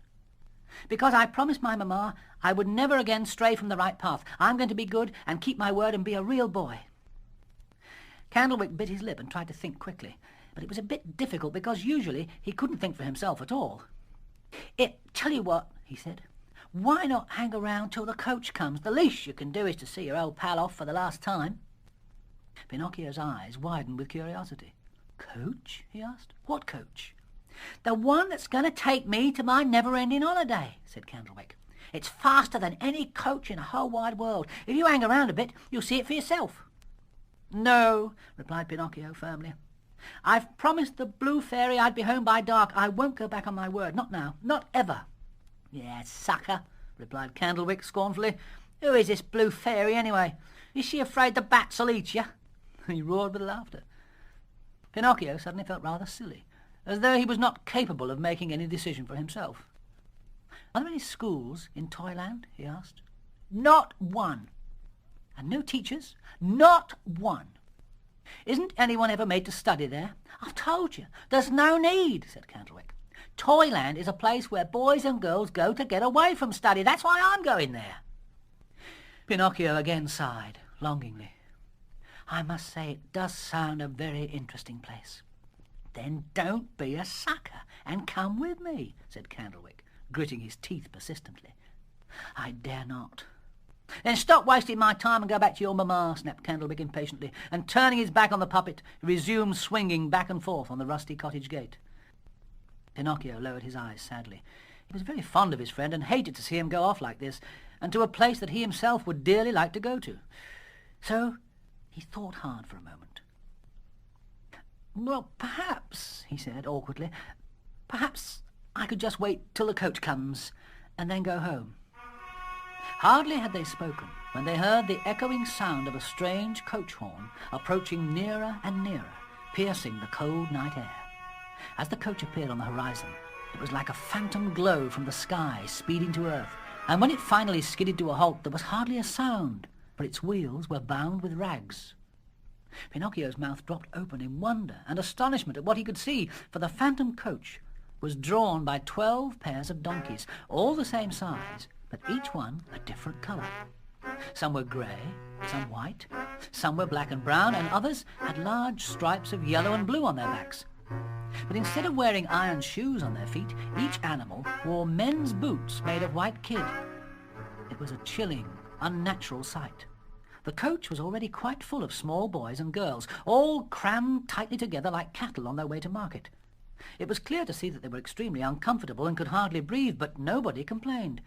"Because I promised my mamma I would never again stray from the right path. I'm going to be good and keep my word and be a real boy." Candlewick bit his lip and tried to think quickly, but it was a bit difficult because usually he couldn't think for himself at all. Tell you what," he said. "Why not hang around till the coach comes? The least you can do is to see your old pal off for the last time." Pinocchio's eyes widened with curiosity. "Coach?" he asked. "What coach?" "The one that's going to take me to my never-ending holiday," said Candlewick. "It's faster than any coach in the whole wide world. If you hang around a bit, you'll see it for yourself." "No," replied Pinocchio firmly. "I've promised the Blue Fairy I'd be home by dark. I won't go back on my word. Not now. Not ever." "Yeah, sucker," replied Candlewick scornfully. "Who is this Blue Fairy, anyway? Is she afraid the bats will eat you?" He roared with laughter. Pinocchio suddenly felt rather silly, as though he was not capable of making any decision for himself. "Are there any schools in Toyland?" he asked. "Not one." "And no teachers?" "Not one." "Isn't anyone ever made to study there?" "I've told you, there's no need," said Candlewick. "Toyland is a place where boys and girls go to get away from study. That's why I'm going there." Pinocchio again sighed longingly. "I must say it does sound a very interesting place." "Then don't be a sucker and come with me," said Candlewick, gritting his teeth persistently. "I dare not." "Then stop wasting my time and go back to your mamma," snapped Candlewick impatiently, and turning his back on the puppet, resumed swinging back and forth on the rusty cottage gate. Pinocchio lowered his eyes sadly. He was very fond of his friend and hated to see him go off like this, and to a place that he himself would dearly like to go to. So he thought hard for a moment. "Well, perhaps," he said awkwardly, "perhaps I could just wait till the coach comes and then go home." Hardly had they spoken when they heard the echoing sound of a strange coach horn approaching nearer and nearer, piercing the cold night air. As the coach appeared on the horizon, it was like a phantom glow from the sky speeding to earth, and when it finally skidded to a halt there was hardly a sound, for its wheels were bound with rags. Pinocchio's mouth dropped open in wonder and astonishment at what he could see, for the phantom coach was drawn by 12 pairs of donkeys, all the same size, but each one a different colour. Some were grey, some white, some were black and brown, and others had large stripes of yellow and blue on their backs. But instead of wearing iron shoes on their feet, each animal wore men's boots made of white kid. It was a chilling, unnatural sight. The coach was already quite full of small boys and girls, all crammed tightly together like cattle on their way to market. It was clear to see that they were extremely uncomfortable and could hardly breathe, but nobody complained,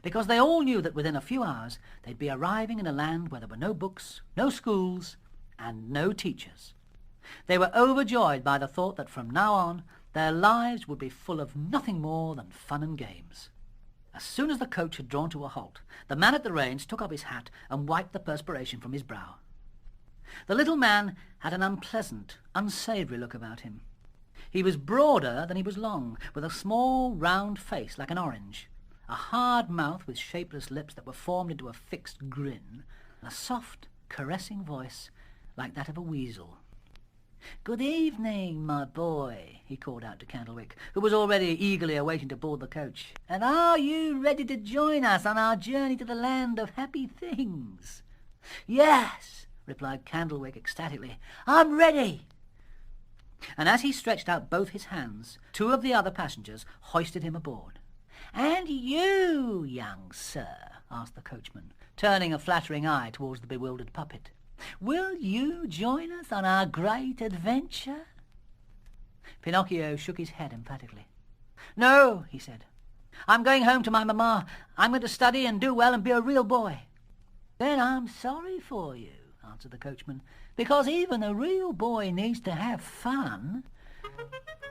because they all knew that within a few hours they'd be arriving in a land where there were no books, no schools, and no teachers. They were overjoyed by the thought that from now on their lives would be full of nothing more than fun and games. As soon as the coach had drawn to a halt, the man at the reins took off his hat and wiped the perspiration from his brow. The little man had an unpleasant, unsavoury look about him. He was broader than he was long, with a small round face like an orange, a hard mouth with shapeless lips that were formed into a fixed grin, and a soft, caressing voice like that of a weasel. "Good evening, my boy," he called out to Candlewick, who was already eagerly awaiting to board the coach. "And are you ready to join us on our journey to the land of happy things?" "Yes," replied Candlewick ecstatically. "I'm ready." And as he stretched out both his hands, two of the other passengers hoisted him aboard. "And you, young sir," asked the coachman, turning a flattering eye towards the bewildered puppet, "will you join us on our great adventure?" Pinocchio shook his head emphatically. "No," he said. "I'm going home to my mamma. I'm going to study and do well and be a real boy." "Then I'm sorry for you," answered the coachman, "because even a real boy needs to have fun."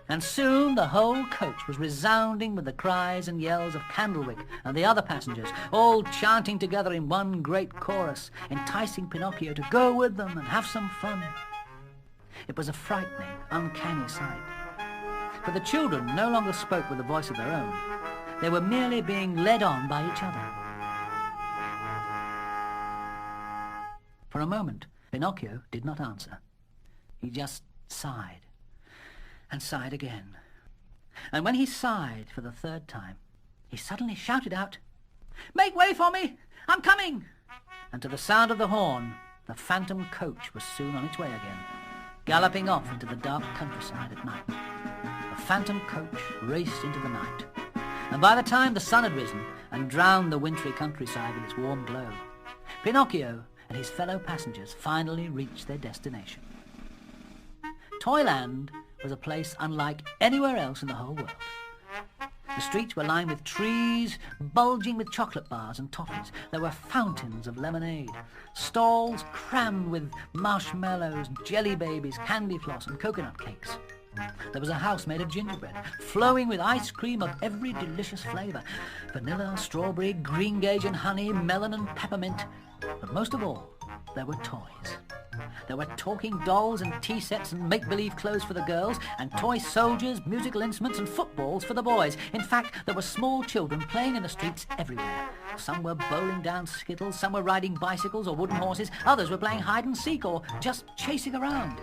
And soon the whole coach was resounding with the cries and yells of Candlewick and the other passengers, all chanting together in one great chorus, enticing Pinocchio to go with them and have some fun. It was a frightening, uncanny sight, for the children no longer spoke with a voice of their own. They were merely being led on by each other. For a moment, Pinocchio did not answer. He just sighed, and sighed again. And when he sighed for the third time, he suddenly shouted out, "Make way for me! I'm coming!" And to the sound of the horn, the phantom coach was soon on its way again, galloping off into the dark countryside at night. The phantom coach raced into the night, and by the time the sun had risen and drowned the wintry countryside with its warm glow, Pinocchio and his fellow passengers finally reached their destination. Toyland was a place unlike anywhere else in the whole world. The streets were lined with trees, bulging with chocolate bars and toffees. There were fountains of lemonade, stalls crammed with marshmallows, jelly babies, candy floss and coconut cakes. There was a house made of gingerbread, flowing with ice cream of every delicious flavour: vanilla, strawberry, greengage and honey, melon and peppermint. But most of all, there were toys. There were talking dolls and tea sets and make-believe clothes for the girls, and toy soldiers, musical instruments and footballs for the boys. In fact, there were small children playing in the streets everywhere. Some were bowling down skittles, some were riding bicycles or wooden horses, others were playing hide-and-seek or just chasing around.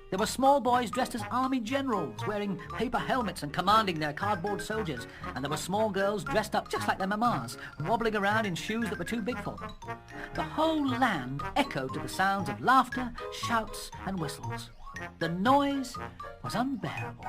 There were small boys dressed as army generals, wearing paper helmets and commanding their cardboard soldiers. And there were small girls dressed up just like their mammas, wobbling around in shoes that were too big for them. The whole land echoed to the sounds of laughter, shouts and whistles. The noise was unbearable.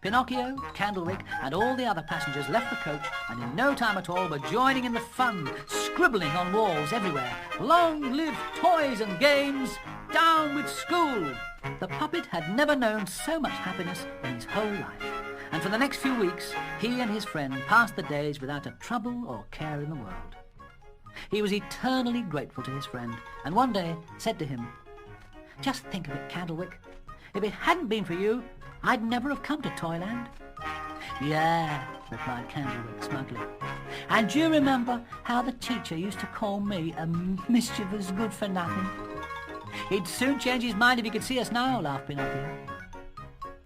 Pinocchio, Candlewick and all the other passengers left the coach, and in no time at all were joining in the fun, scribbling on walls everywhere, "Long live toys and games! Down with school!" The puppet had never known so much happiness in his whole life, and for the next few weeks he and his friend passed the days without a trouble or care in the world. He was eternally grateful to his friend, and one day said to him, "Just think of it, Candlewick. If it hadn't been for you, I'd never have come to Toyland." "Yeah," replied Candlewick smugly. "And do you remember how the teacher used to call me a mischievous good-for-nothing?" "He'd soon change his mind if he could see us now," laughed Pinocchio.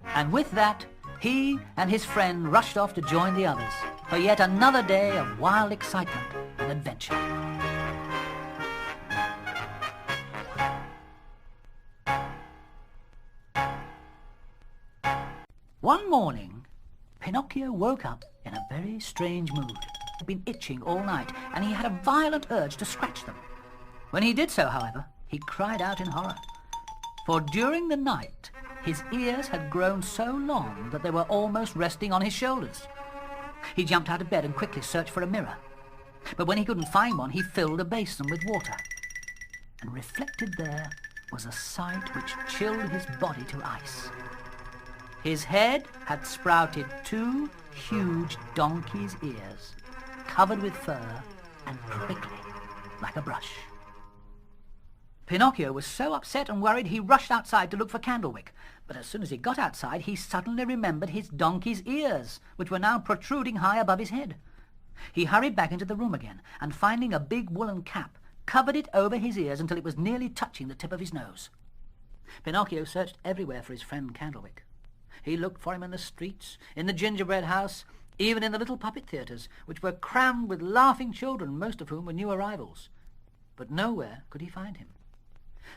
And with that, he and his friend rushed off to join the others for yet another day of wild excitement and adventure. One morning, Pinocchio woke up in a very strange mood. He had been itching all night, and he had a violent urge to scratch them. When he did so, however, he cried out in horror, for during the night his ears had grown so long that they were almost resting on his shoulders. He jumped out of bed and quickly searched for a mirror, but when he couldn't find one, he filled a basin with water, and reflected there was a sight which chilled his body to ice. His head had sprouted 2 huge donkey's ears, covered with fur and prickly like a brush. Pinocchio was so upset and worried he rushed outside to look for Candlewick, but as soon as he got outside he suddenly remembered his donkey's ears, which were now protruding high above his head. He hurried back into the room again, and finding a big woolen cap, covered it over his ears until it was nearly touching the tip of his nose. Pinocchio searched everywhere for his friend Candlewick. He looked for him in the streets, in the gingerbread house, even in the little puppet theatres, which were crammed with laughing children, most of whom were new arrivals. But nowhere could he find him.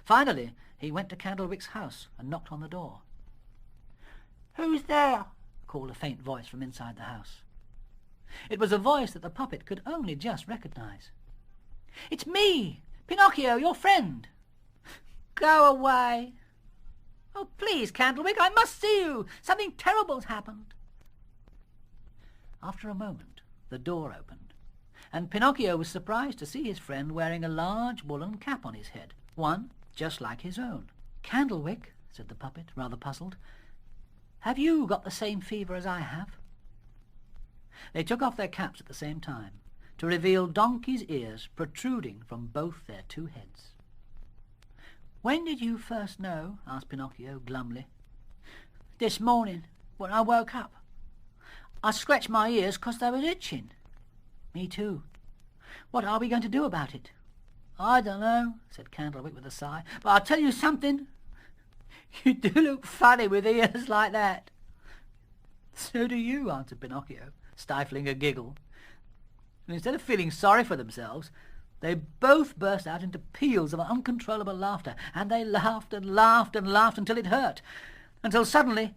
Finally, he went to Candlewick's house and knocked on the door. "Who's there?" called a faint voice from inside the house. It was a voice that the puppet could only just recognize. "It's me, Pinocchio, your friend." "Go away." "Oh, please, Candlewick, I must see you. Something terrible's happened." After a moment, the door opened, and Pinocchio was surprised to see his friend wearing a large woolen cap on his head, one just like his own. "Candlewick," said the puppet, rather puzzled, "have you got the same fever as I have?" They took off their caps at the same time, to reveal donkey's ears protruding from both their two heads. "When did you first know?" asked Pinocchio glumly. "This morning, when I woke up. I scratched my ears 'cause they was itching." "Me too. What are we going to do about it?" "I don't know," said Candlewick with a sigh, "but I'll tell you something. You do look funny with ears like that." "So do you," answered Pinocchio, stifling a giggle. And instead of feeling sorry for themselves, they both burst out into peals of uncontrollable laughter, and they laughed and laughed and laughed until it hurt, until suddenly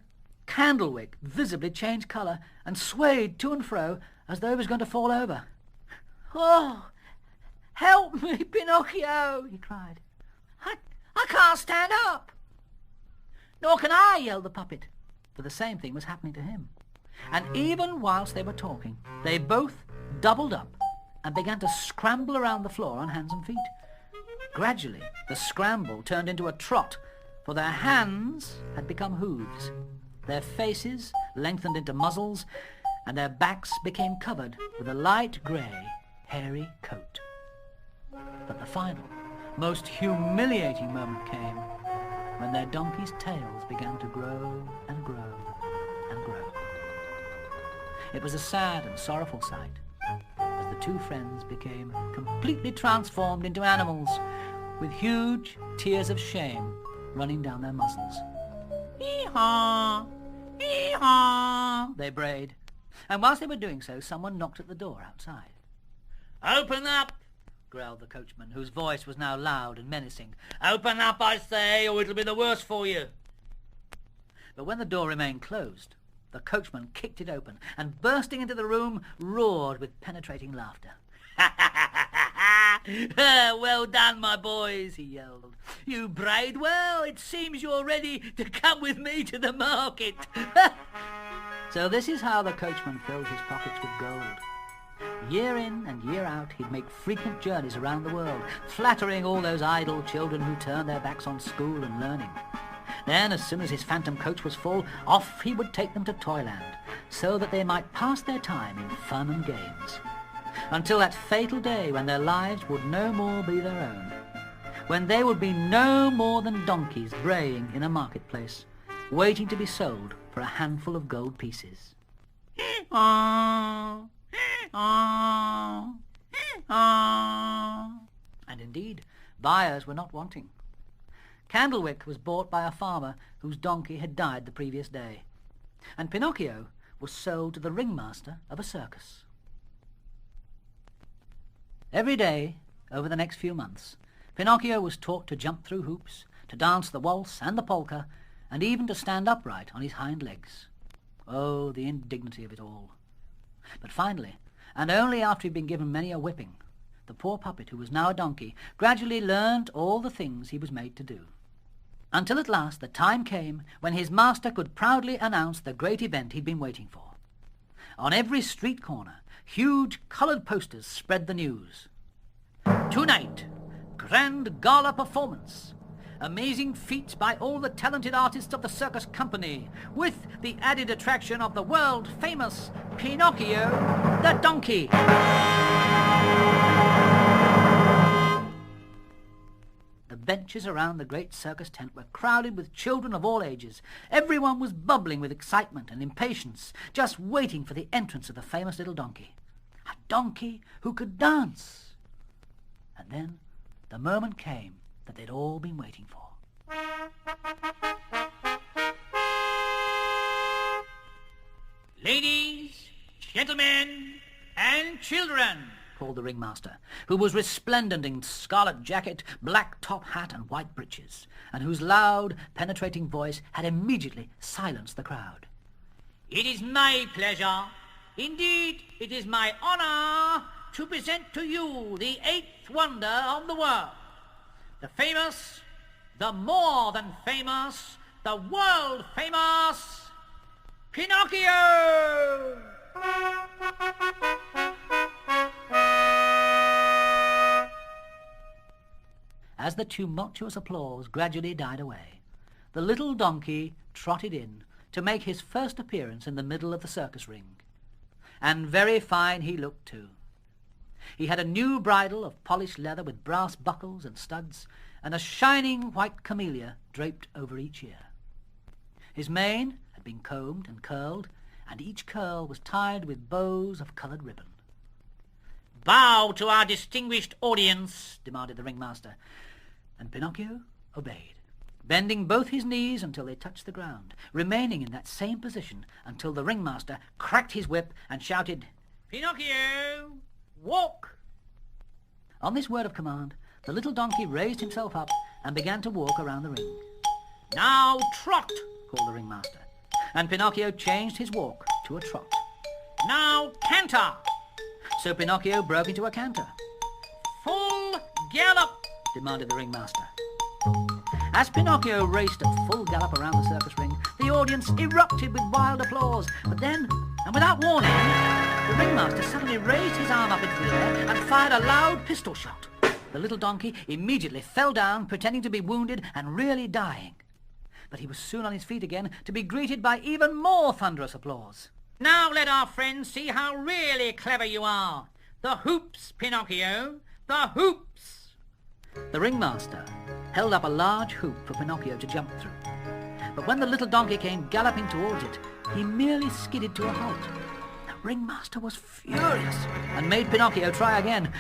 Candlewick visibly changed colour and swayed to and fro as though he was going to fall over. "Oh, help me, Pinocchio!" he cried. I can't stand up." "Nor can I," yelled the puppet, for the same thing was happening to him. And even whilst they were talking, they both doubled up and began to scramble around the floor on hands and feet. Gradually, the scramble turned into a trot, for their hands had become hooves, their faces lengthened into muzzles, and their backs became covered with a light grey, hairy coat. But the final, most humiliating moment came, when their donkeys' tails began to grow and grow and grow. It was a sad and sorrowful sight, as the two friends became completely transformed into animals, with huge tears of shame running down their muzzles. "Hee-haw! Hee-haw!" they brayed, and whilst they were doing so, someone knocked at the door outside. "Open up!" growled the coachman, whose voice was now loud and menacing. "Open up, I say, or it'll be the worse for you." But when the door remained closed, the coachman kicked it open, and bursting into the room, roared with penetrating laughter. "Well done, my boys," he yelled. "You brayed well. It seems you're ready to come with me to the market." So this is how the coachman filled his pockets with gold. Year in and year out, he'd make frequent journeys around the world, flattering all those idle children who turned their backs on school and learning. Then, as soon as his phantom coach was full, off he would take them to Toyland, so that they might pass their time in fun and games, until that fatal day when their lives would no more be their own, when they would be no more than donkeys braying in a marketplace, waiting to be sold for a handful of gold pieces. And indeed, buyers were not wanting. Candlewick was bought by a farmer whose donkey had died the previous day, and Pinocchio was sold to the ringmaster of a circus. Every day, over the next few months, Pinocchio was taught to jump through hoops, to dance the waltz and the polka, and even to stand upright on his hind legs. Oh, the indignity of it all. But finally, and only after he'd been given many a whipping, the poor puppet, who was now a donkey, gradually learnt all the things he was made to do. Until at last the time came when his master could proudly announce the great event he'd been waiting for. On every street corner, huge coloured posters spread the news. "Tonight, grand gala performance. Amazing feats by all the talented artists of the circus company, with the added attraction of the world-famous Pinocchio the donkey." The benches around the great circus tent were crowded with children of all ages. Everyone was bubbling with excitement and impatience, just waiting for the entrance of the famous little donkey. A donkey who could dance! And then the moment came that they'd all been waiting for. Ladies, gentlemen, and children, called the ringmaster, who was resplendent in scarlet jacket, black top hat, and white breeches, and whose loud, penetrating voice had immediately silenced the crowd. It is my pleasure, indeed it is my honor, to present to you the eighth wonder of the world, the famous, the more than famous, the world famous Pinocchio! As the tumultuous applause gradually died away, the little donkey trotted in to make his first appearance in the middle of the circus ring. And very fine he looked too. He had a new bridle of polished leather with brass buckles and studs, and a shining white camellia draped over each ear. His mane had been combed and curled, and each curl was tied with bows of coloured ribbon. Bow to our distinguished audience, demanded the ringmaster, and Pinocchio obeyed, bending both his knees until they touched the ground, remaining in that same position until the ringmaster cracked his whip and shouted, Pinocchio, walk! On this word of command, the little donkey raised himself up and began to walk around the ring. Now trot, called the ringmaster, and Pinocchio changed his walk to a trot. Now canter! So Pinocchio broke into a canter. Full gallop! demanded the ringmaster. As Pinocchio raced at full gallop around the circus ring, the audience erupted with wild applause. But then, and without warning, the ringmaster suddenly raised his arm up into the air and fired a loud pistol shot. The little donkey immediately fell down, pretending to be wounded and really dying. But he was soon on his feet again, to be greeted by even more thunderous applause. Now let our friends see how really clever you are. The hoops, Pinocchio, the hoops! The ringmaster held up a large hoop for Pinocchio to jump through. But when the little donkey came galloping towards it, he merely skidded to a halt. The ringmaster was furious and made Pinocchio try again.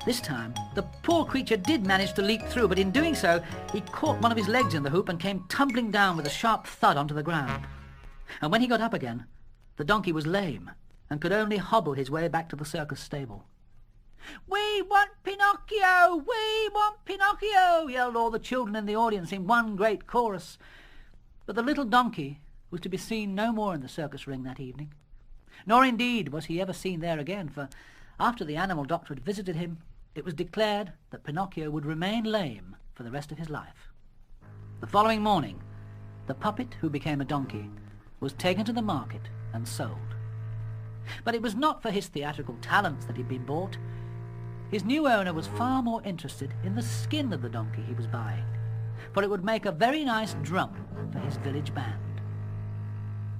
This time, the poor creature did manage to leap through, but in doing so, he caught one of his legs in the hoop and came tumbling down with a sharp thud onto the ground. And when he got up again, the donkey was lame and could only hobble his way back to the circus stable. "We want Pinocchio! We want Pinocchio!" yelled all the children in the audience in one great chorus. But the little donkey was to be seen no more in the circus ring that evening. Nor indeed was he ever seen there again, for after the animal doctor had visited him, it was declared that Pinocchio would remain lame for the rest of his life. The following morning, the puppet who became a donkey was taken to the market and sold. But it was not for his theatrical talents that he'd been bought. His new owner was far more interested in the skin of the donkey he was buying, for it would make a very nice drum for his village band.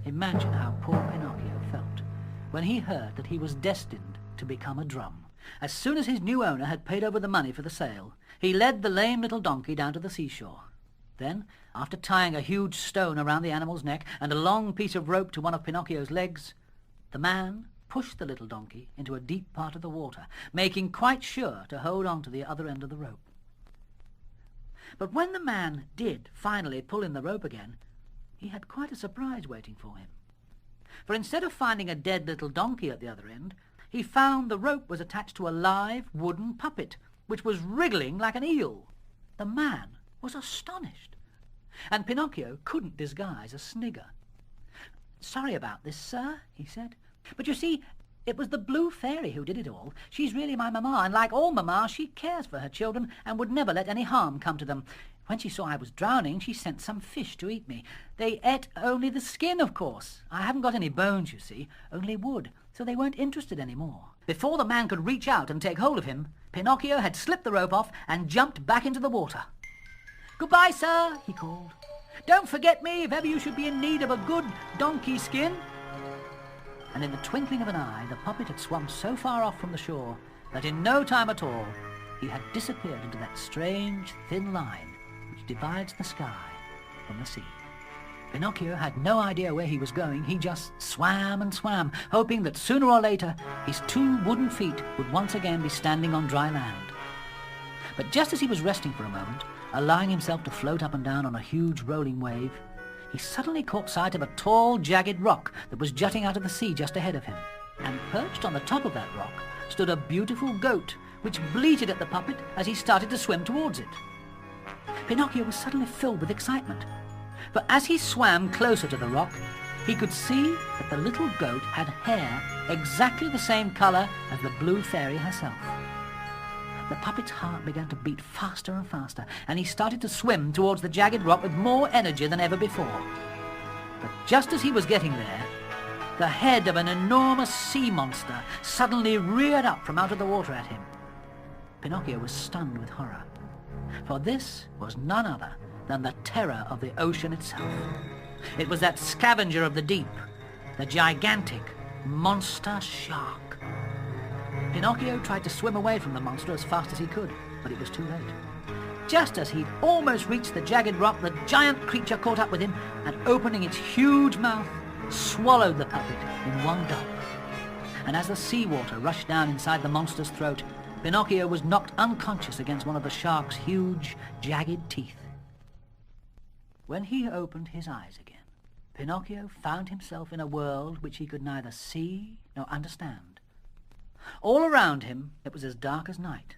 Imagine how poor Pinocchio felt when he heard that he was destined to become a drum. As soon as his new owner had paid over the money for the sale, he led the lame little donkey down to the seashore. Then, after tying a huge stone around the animal's neck and a long piece of rope to one of Pinocchio's legs, the man pushed the little donkey into a deep part of the water, making quite sure to hold on to the other end of the rope. But when the man did finally pull in the rope again, he had quite a surprise waiting for him. For instead of finding a dead little donkey at the other end, he found the rope was attached to a live wooden puppet, which was wriggling like an eel. The man was astonished, and Pinocchio couldn't disguise a snigger. "Sorry about this, sir," he said. "But you see, it was the Blue Fairy who did it all. She's really my mamma, and like all mammas, she cares for her children and would never let any harm come to them. When she saw I was drowning, she sent some fish to eat me. They ate only the skin, of course. I haven't got any bones, you see, only wood, so they weren't interested any more." Before the man could reach out and take hold of him, Pinocchio had slipped the rope off and jumped back into the water. "Goodbye, sir," he called. "Don't forget me if ever you should be in need of a good donkey skin." And in the twinkling of an eye, the puppet had swum so far off from the shore that in no time at all he had disappeared into that strange thin line which divides the sky from the sea. Pinocchio had no idea where he was going. He just swam and swam, hoping that sooner or later his two wooden feet would once again be standing on dry land. But just as he was resting for a moment, allowing himself to float up and down on a huge rolling wave, he suddenly caught sight of a tall, jagged rock that was jutting out of the sea just ahead of him. And perched on the top of that rock stood a beautiful goat, which bleated at the puppet as he started to swim towards it. Pinocchio was suddenly filled with excitement, for as he swam closer to the rock, he could see that the little goat had hair exactly the same colour as the blue fairy herself. The puppet's heart began to beat faster and faster, and he started to swim towards the jagged rock with more energy than ever before. But just as he was getting there, the head of an enormous sea monster suddenly reared up from out of the water at him. Pinocchio was stunned with horror, for this was none other than the terror of the ocean itself. It was that scavenger of the deep, the gigantic monster shark. Pinocchio tried to swim away from the monster as fast as he could, but it was too late. Just as he'd almost reached the jagged rock, the giant creature caught up with him and, opening its huge mouth, swallowed the puppet in one gulp. And as the seawater rushed down inside the monster's throat, Pinocchio was knocked unconscious against one of the shark's huge, jagged teeth. When he opened his eyes again, Pinocchio found himself in a world which he could neither see nor understand. All around him it was as dark as night,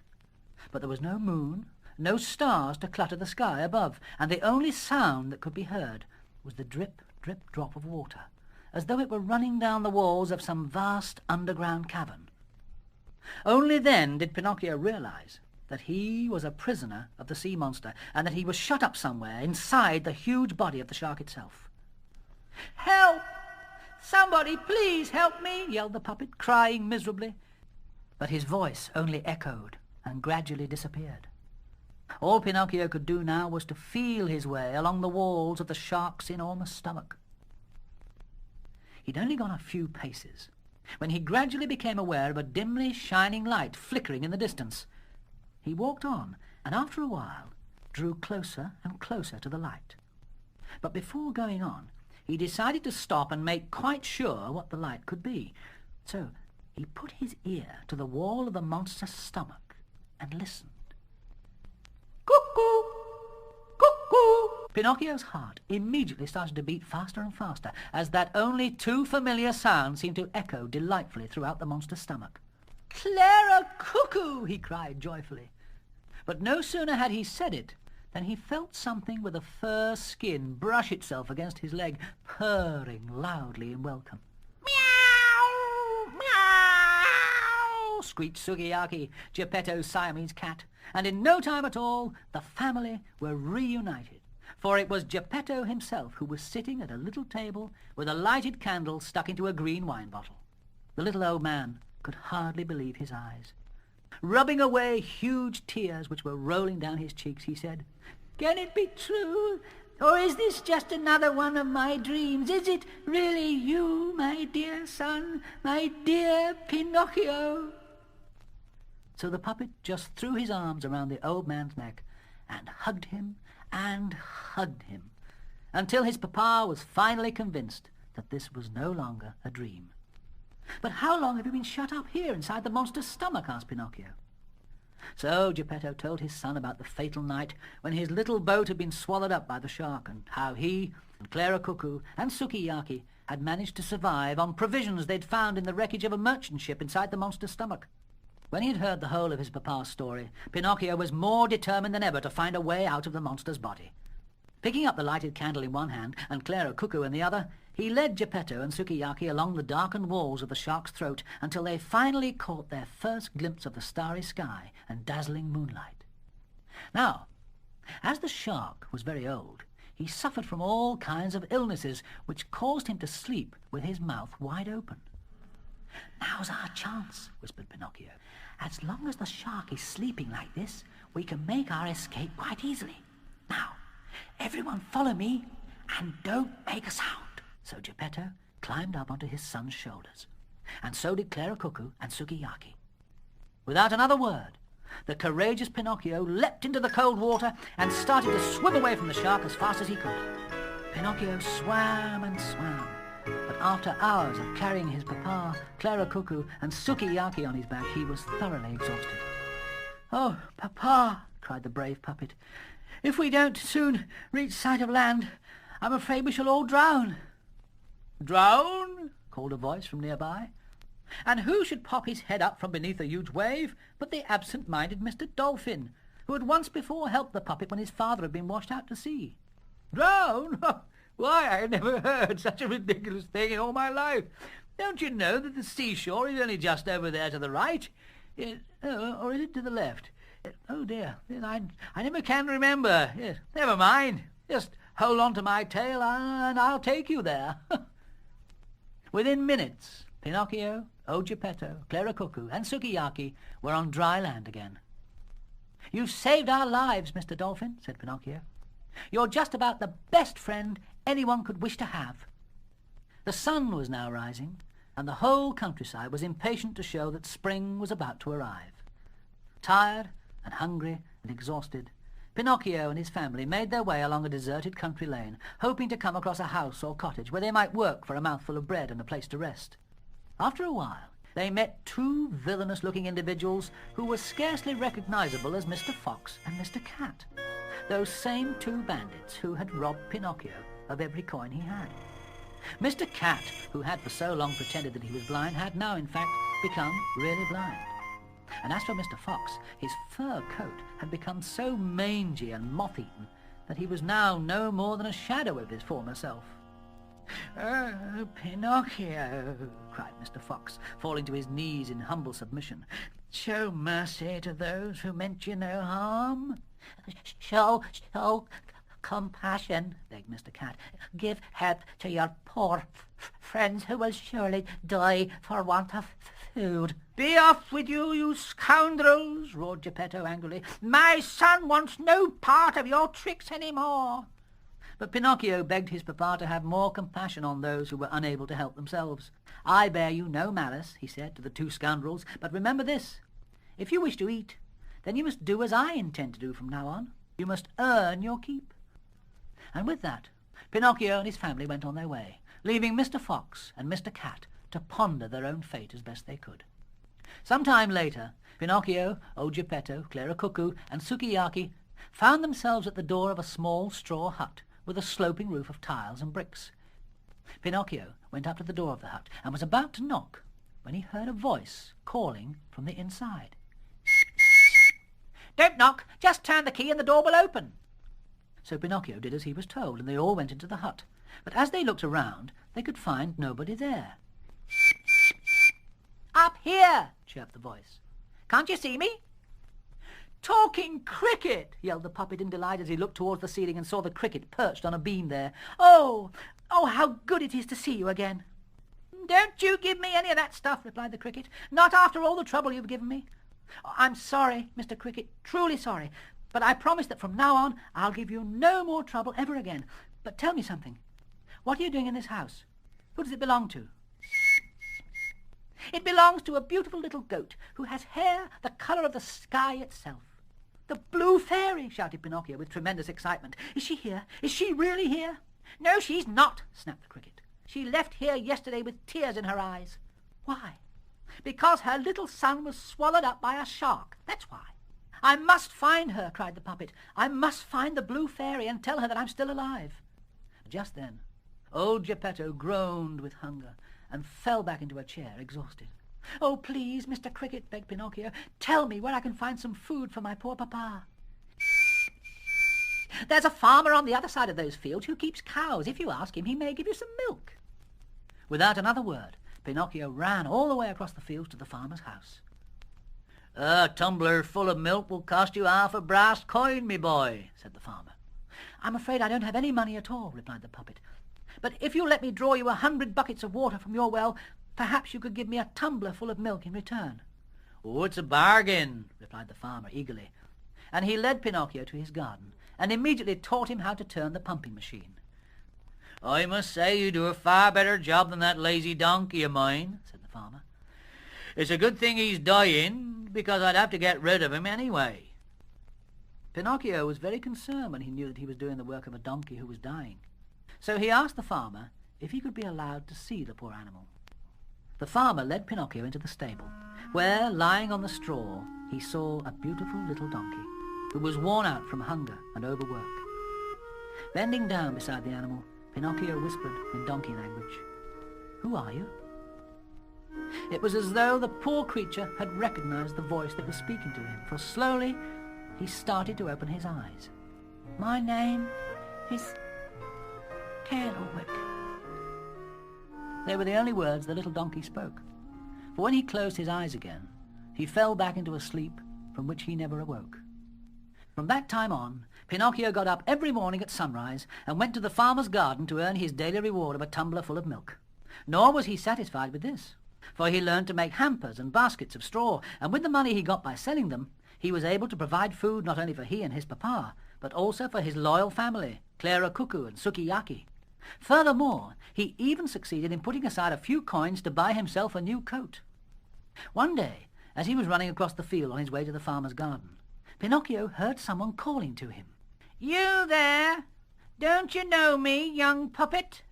but there was no moon, no stars to clutter the sky above, and the only sound that could be heard was the drip, drip, drop of water, as though it were running down the walls of some vast underground cavern. Only then did Pinocchio realize that he was a prisoner of the sea monster, and that he was shut up somewhere inside the huge body of the shark itself. "Help! Somebody please help me!" yelled the puppet, crying miserably. But his voice only echoed and gradually disappeared. All Pinocchio could do now was to feel his way along the walls of the shark's enormous stomach. He'd only gone a few paces when he gradually became aware of a dimly shining light flickering in the distance. He walked on, and after a while drew closer and closer to the light. But before going on, he decided to stop and make quite sure what the light could be. So he put his ear to the wall of the monster's stomach and listened. "Cuckoo! Cuckoo!" Pinocchio's heart immediately started to beat faster and faster, as that only too familiar sound seemed to echo delightfully throughout the monster's stomach. "Clara Cuckoo!" he cried joyfully. But no sooner had he said it than he felt something with a fur skin brush itself against his leg, purring loudly in welcome. "Meow! Meow!" screeched Sukiyaki, Geppetto's Siamese cat, and in no time at all the family were reunited, for it was Geppetto himself who was sitting at a little table with a lighted candle stuck into a green wine bottle. The little old man could hardly believe his eyes. Rubbing away huge tears which were rolling down his cheeks, he said, "Can it be true? Or is this just another one of my dreams? Is it really you, my dear son, my dear Pinocchio?" So the puppet just threw his arms around the old man's neck and hugged him until his papa was finally convinced that this was no longer a dream. "But how long have you been shut up here inside the monster's stomach?" asked Pinocchio. So Geppetto told his son about the fatal night when his little boat had been swallowed up by the shark, and how he and Clara Cuckoo and Sukiyaki had managed to survive on provisions they'd found in the wreckage of a merchant ship inside the monster's stomach. When he had heard the whole of his papa's story, Pinocchio was more determined than ever to find a way out of the monster's body. Picking up the lighted candle in one hand and Clara Cuckoo in the other, he led Geppetto and Sukiyaki along the darkened walls of the shark's throat until they finally caught their first glimpse of the starry sky and dazzling moonlight. Now, as the shark was very old, he suffered from all kinds of illnesses which caused him to sleep with his mouth wide open. "Now's our chance," whispered Pinocchio. "As long as the shark is sleeping like this, we can make our escape quite easily. Now, everyone follow me and don't make a sound." So Geppetto climbed up onto his son's shoulders, and so did Clara Cuckoo and Sukiyaki. Without another word, the courageous Pinocchio leapt into the cold water and started to swim away from the shark as fast as he could. Pinocchio swam and swam, but after hours of carrying his papa, Clara Cuckoo, and Sukiyaki on his back, he was thoroughly exhausted. "Oh, Papa," cried the brave puppet, "if we don't soon reach sight of land, I'm afraid we shall all drown." "Drown?" called a voice from nearby. And who should pop his head up from beneath a huge wave but the absent-minded Mr. Dolphin, who had once before helped the puppet when his father had been washed out to sea. "Drown? Why, I never heard such a ridiculous thing in all my life. Don't you know that the seashore is only just over there to the right? Or is it to the left? Oh, dear, I never can remember. Yes, never mind. Just hold on to my tail and I'll take you there." Within minutes, Pinocchio, old Geppetto, Clara Cuckoo, and Sukiyaki were on dry land again. "You've saved our lives, Mr. Dolphin," said Pinocchio. "You're just about the best friend anyone could wish to have." The sun was now rising, and the whole countryside was impatient to show that spring was about to arrive. Tired and hungry and exhausted, Pinocchio and his family made their way along a deserted country lane, hoping to come across a house or cottage where they might work for a mouthful of bread and a place to rest. After a while, they met two villainous-looking individuals who were scarcely recognizable as Mr. Fox and Mr. Cat, those same two bandits who had robbed Pinocchio of every coin he had. Mr. Cat, who had for so long pretended that he was blind, had now, in fact, become really blind. And as for Mr. Fox, his fur coat had become so mangy and moth-eaten that he was now no more than a shadow of his former self. "Oh, Pinocchio," cried Mr. Fox, falling to his knees in humble submission. "Show mercy to those who meant you no harm." Show compassion," begged Mr. Cat. "Give help to your poor friends who will surely die for want of food." "Be off with you, you scoundrels!" roared Geppetto angrily. "My son wants no part of your tricks any more." But Pinocchio begged his papa to have more compassion on those who were unable to help themselves. "I bear you no malice," he said to the two scoundrels, "but remember this. If you wish to eat, then you must do as I intend to do from now on. You must earn your keep." And with that, Pinocchio and his family went on their way, leaving Mr. Fox and Mr. Cat to ponder their own fate as best they could. Some time later, Pinocchio, old Geppetto, Clara Cuckoo, and Sukiyaki found themselves at the door of a small straw hut with a sloping roof of tiles and bricks. Pinocchio went up to the door of the hut and was about to knock when he heard a voice calling from the inside. "Don't knock, just turn the key and the door will open." So Pinocchio did as he was told, and they all went into the hut. But as they looked around, they could find nobody there. "Up here," chirped the voice. "Can't you see me?" "Talking cricket!" yelled the puppet in delight as he looked towards the ceiling and saw the cricket perched on a beam there. Oh, how good it is to see you again." "Don't you give me any of that stuff," replied the cricket. "Not after all the trouble you've given me. I'm sorry, Mr. Cricket, truly sorry, but I promise that from now on I'll give you no more trouble ever again. But tell me something. What are you doing in this house? Who does it belong to?" "It belongs to a beautiful little goat who has hair the colour of the sky itself." "The Blue Fairy!" shouted Pinocchio with tremendous excitement. "Is she here? Is she really here?" "No, she's not," snapped the cricket. "She left here yesterday with tears in her eyes." "Why?" "Because her little son was swallowed up by a shark. That's why." "I must find her," cried the puppet. "I must find the Blue Fairy and tell her that I'm still alive." Just then, old Geppetto groaned with hunger and fell back into a chair, exhausted. "Oh, please, Mr. Cricket," begged Pinocchio, "tell me where I can find some food for my poor papa." "There's a farmer on the other side of those fields who keeps cows. If you ask him, he may give you some milk." Without another word, Pinocchio ran all the way across the fields to the farmer's house. "A tumbler full of milk will cost you half a brass coin, me boy," said the farmer. "I'm afraid I don't have any money at all," replied the puppet. "But if you'll let me draw you 100 buckets of water from your well, perhaps you could give me a tumbler full of milk in return." "Oh, it's a bargain," replied the farmer eagerly. And he led Pinocchio to his garden and immediately taught him how to turn the pumping machine. "I must say you do a far better job than that lazy donkey of mine," said the farmer. "It's a good thing he's dying, because I'd have to get rid of him anyway." Pinocchio was very concerned when he knew that he was doing the work of a donkey who was dying. So he asked the farmer if he could be allowed to see the poor animal. The farmer led Pinocchio into the stable, where, lying on the straw, he saw a beautiful little donkey, who was worn out from hunger and overwork. Bending down beside the animal, Pinocchio whispered in donkey language, "Who are you?" It was as though the poor creature had recognized the voice that was speaking to him, for slowly he started to open his eyes. "My name is Candlewick." They were the only words the little donkey spoke, for when he closed his eyes again, he fell back into a sleep from which he never awoke. From that time on, Pinocchio got up every morning at sunrise and went to the farmer's garden to earn his daily reward of a tumbler full of milk. Nor was he satisfied with this, for he learned to make hampers and baskets of straw, and with the money he got by selling them, he was able to provide food not only for he and his papa, but also for his loyal family, Clara Cuckoo and Sukiyaki. Furthermore, he even succeeded in putting aside a few coins to buy himself a new coat. One day, as he was running across the field on his way to the farmer's garden, Pinocchio heard someone calling to him. "You there? Don't you know me, young puppet?"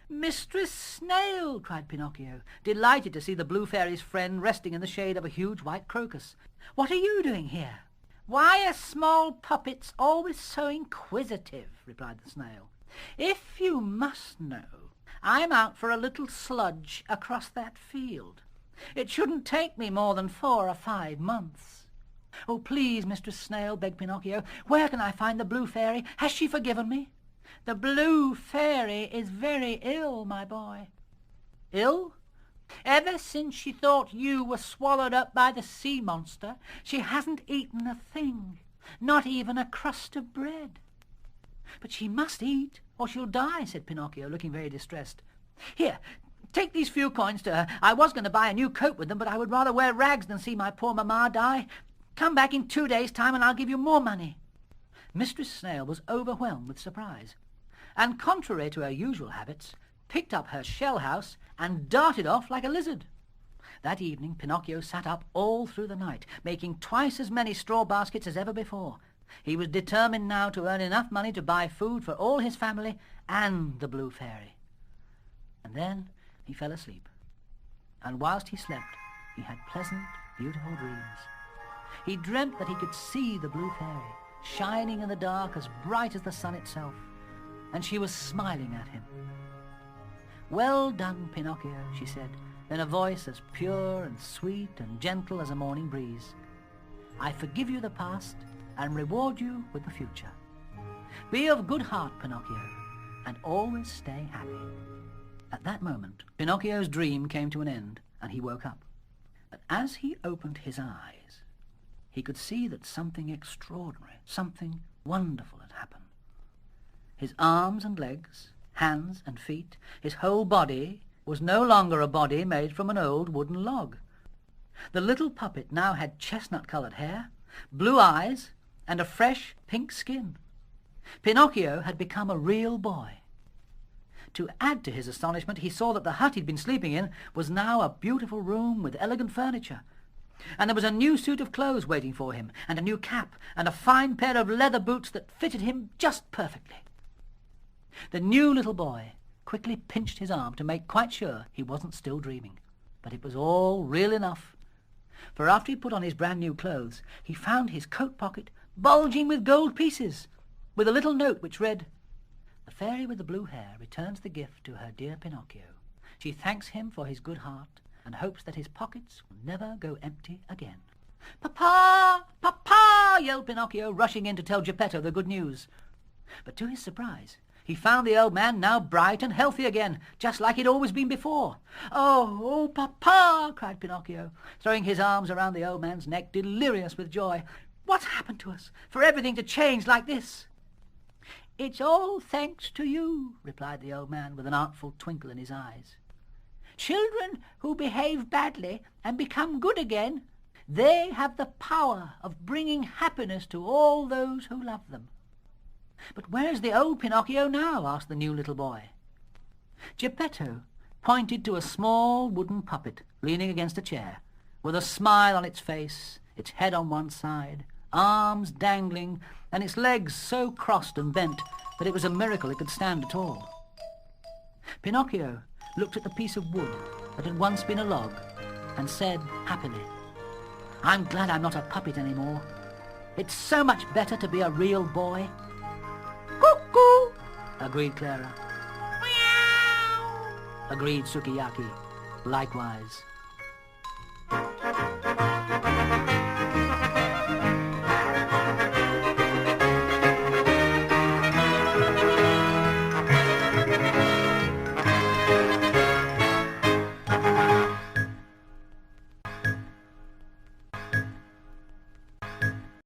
"Mistress Snail!" cried Pinocchio, delighted to see the Blue Fairy's friend resting in the shade of a huge white crocus. "What are you doing here?" "Why are small puppets always so inquisitive?" replied the snail. "If you must know, I'm out for a little sludge across that field. It shouldn't take me more than 4 or 5 months." "Oh, please, Mistress Snail," begged Pinocchio, "where can I find the Blue Fairy? Has she forgiven me?" "The Blue Fairy is very ill, my boy." "Ill?" "Ever since she thought you were swallowed up by the sea monster, she hasn't eaten a thing, not even a crust of bread." "But she must eat, or she'll die," said Pinocchio, looking very distressed. "Here, take these few coins to her. I was going to buy a new coat with them, but I would rather wear rags than see my poor mamma die. Come back in 2 days' time and I'll give you more money." Mistress Snail was overwhelmed with surprise, and contrary to her usual habits, picked up her shell house and darted off like a lizard. That evening Pinocchio sat up all through the night, making twice as many straw baskets as ever before. He was determined now to earn enough money to buy food for all his family and the Blue Fairy. And then he fell asleep, and whilst he slept he had pleasant, beautiful dreams. He dreamt that he could see the Blue Fairy, shining in the dark as bright as the sun itself, and she was smiling at him. "Well done, Pinocchio," she said, in a voice as pure and sweet and gentle as a morning breeze. "I forgive you the past and reward you with the future. Be of good heart, Pinocchio, and always stay happy." At that moment, Pinocchio's dream came to an end, and he woke up. But as he opened his eyes, he could see that something extraordinary, something wonderful had happened. His arms and legs, hands and feet, his whole body was no longer a body made from an old wooden log. The little puppet now had chestnut-coloured hair, blue eyes, and a fresh pink skin. Pinocchio had become a real boy. To add to his astonishment, he saw that the hut he'd been sleeping in was now a beautiful room with elegant furniture, and there was a new suit of clothes waiting for him, and a new cap, and a fine pair of leather boots that fitted him just perfectly. The new little boy quickly pinched his arm to make quite sure he wasn't still dreaming, but it was all real enough, for after he put on his brand new clothes, he found his coat pocket bulging with gold pieces, with a little note which read, "The fairy with the blue hair returns the gift to her dear Pinocchio. She thanks him for his good heart and hopes that his pockets will never go empty again." "Papa! Papa!" yelled Pinocchio, rushing in to tell Geppetto the good news. But to his surprise, he found the old man now bright and healthy again, just like he'd always been before. Oh, Papa!" cried Pinocchio, throwing his arms around the old man's neck, delirious with joy. "What's happened to us for everything to change like this?" "It's all thanks to you," replied the old man with an artful twinkle in his eyes. "Children who behave badly and become good again, they have the power of bringing happiness to all those who love them." "But where's the old Pinocchio now?" asked the new little boy. Geppetto pointed to a small wooden puppet leaning against a chair, with a smile on its face, its head on one side, arms dangling, and its legs so crossed and bent that it was a miracle it could stand at all. Pinocchio looked at the piece of wood that had once been a log and said happily, "I'm glad I'm not a puppet anymore. It's so much better to be a real boy." Cuckoo! agreed Clara. Agreed Sukiyaki. Likewise.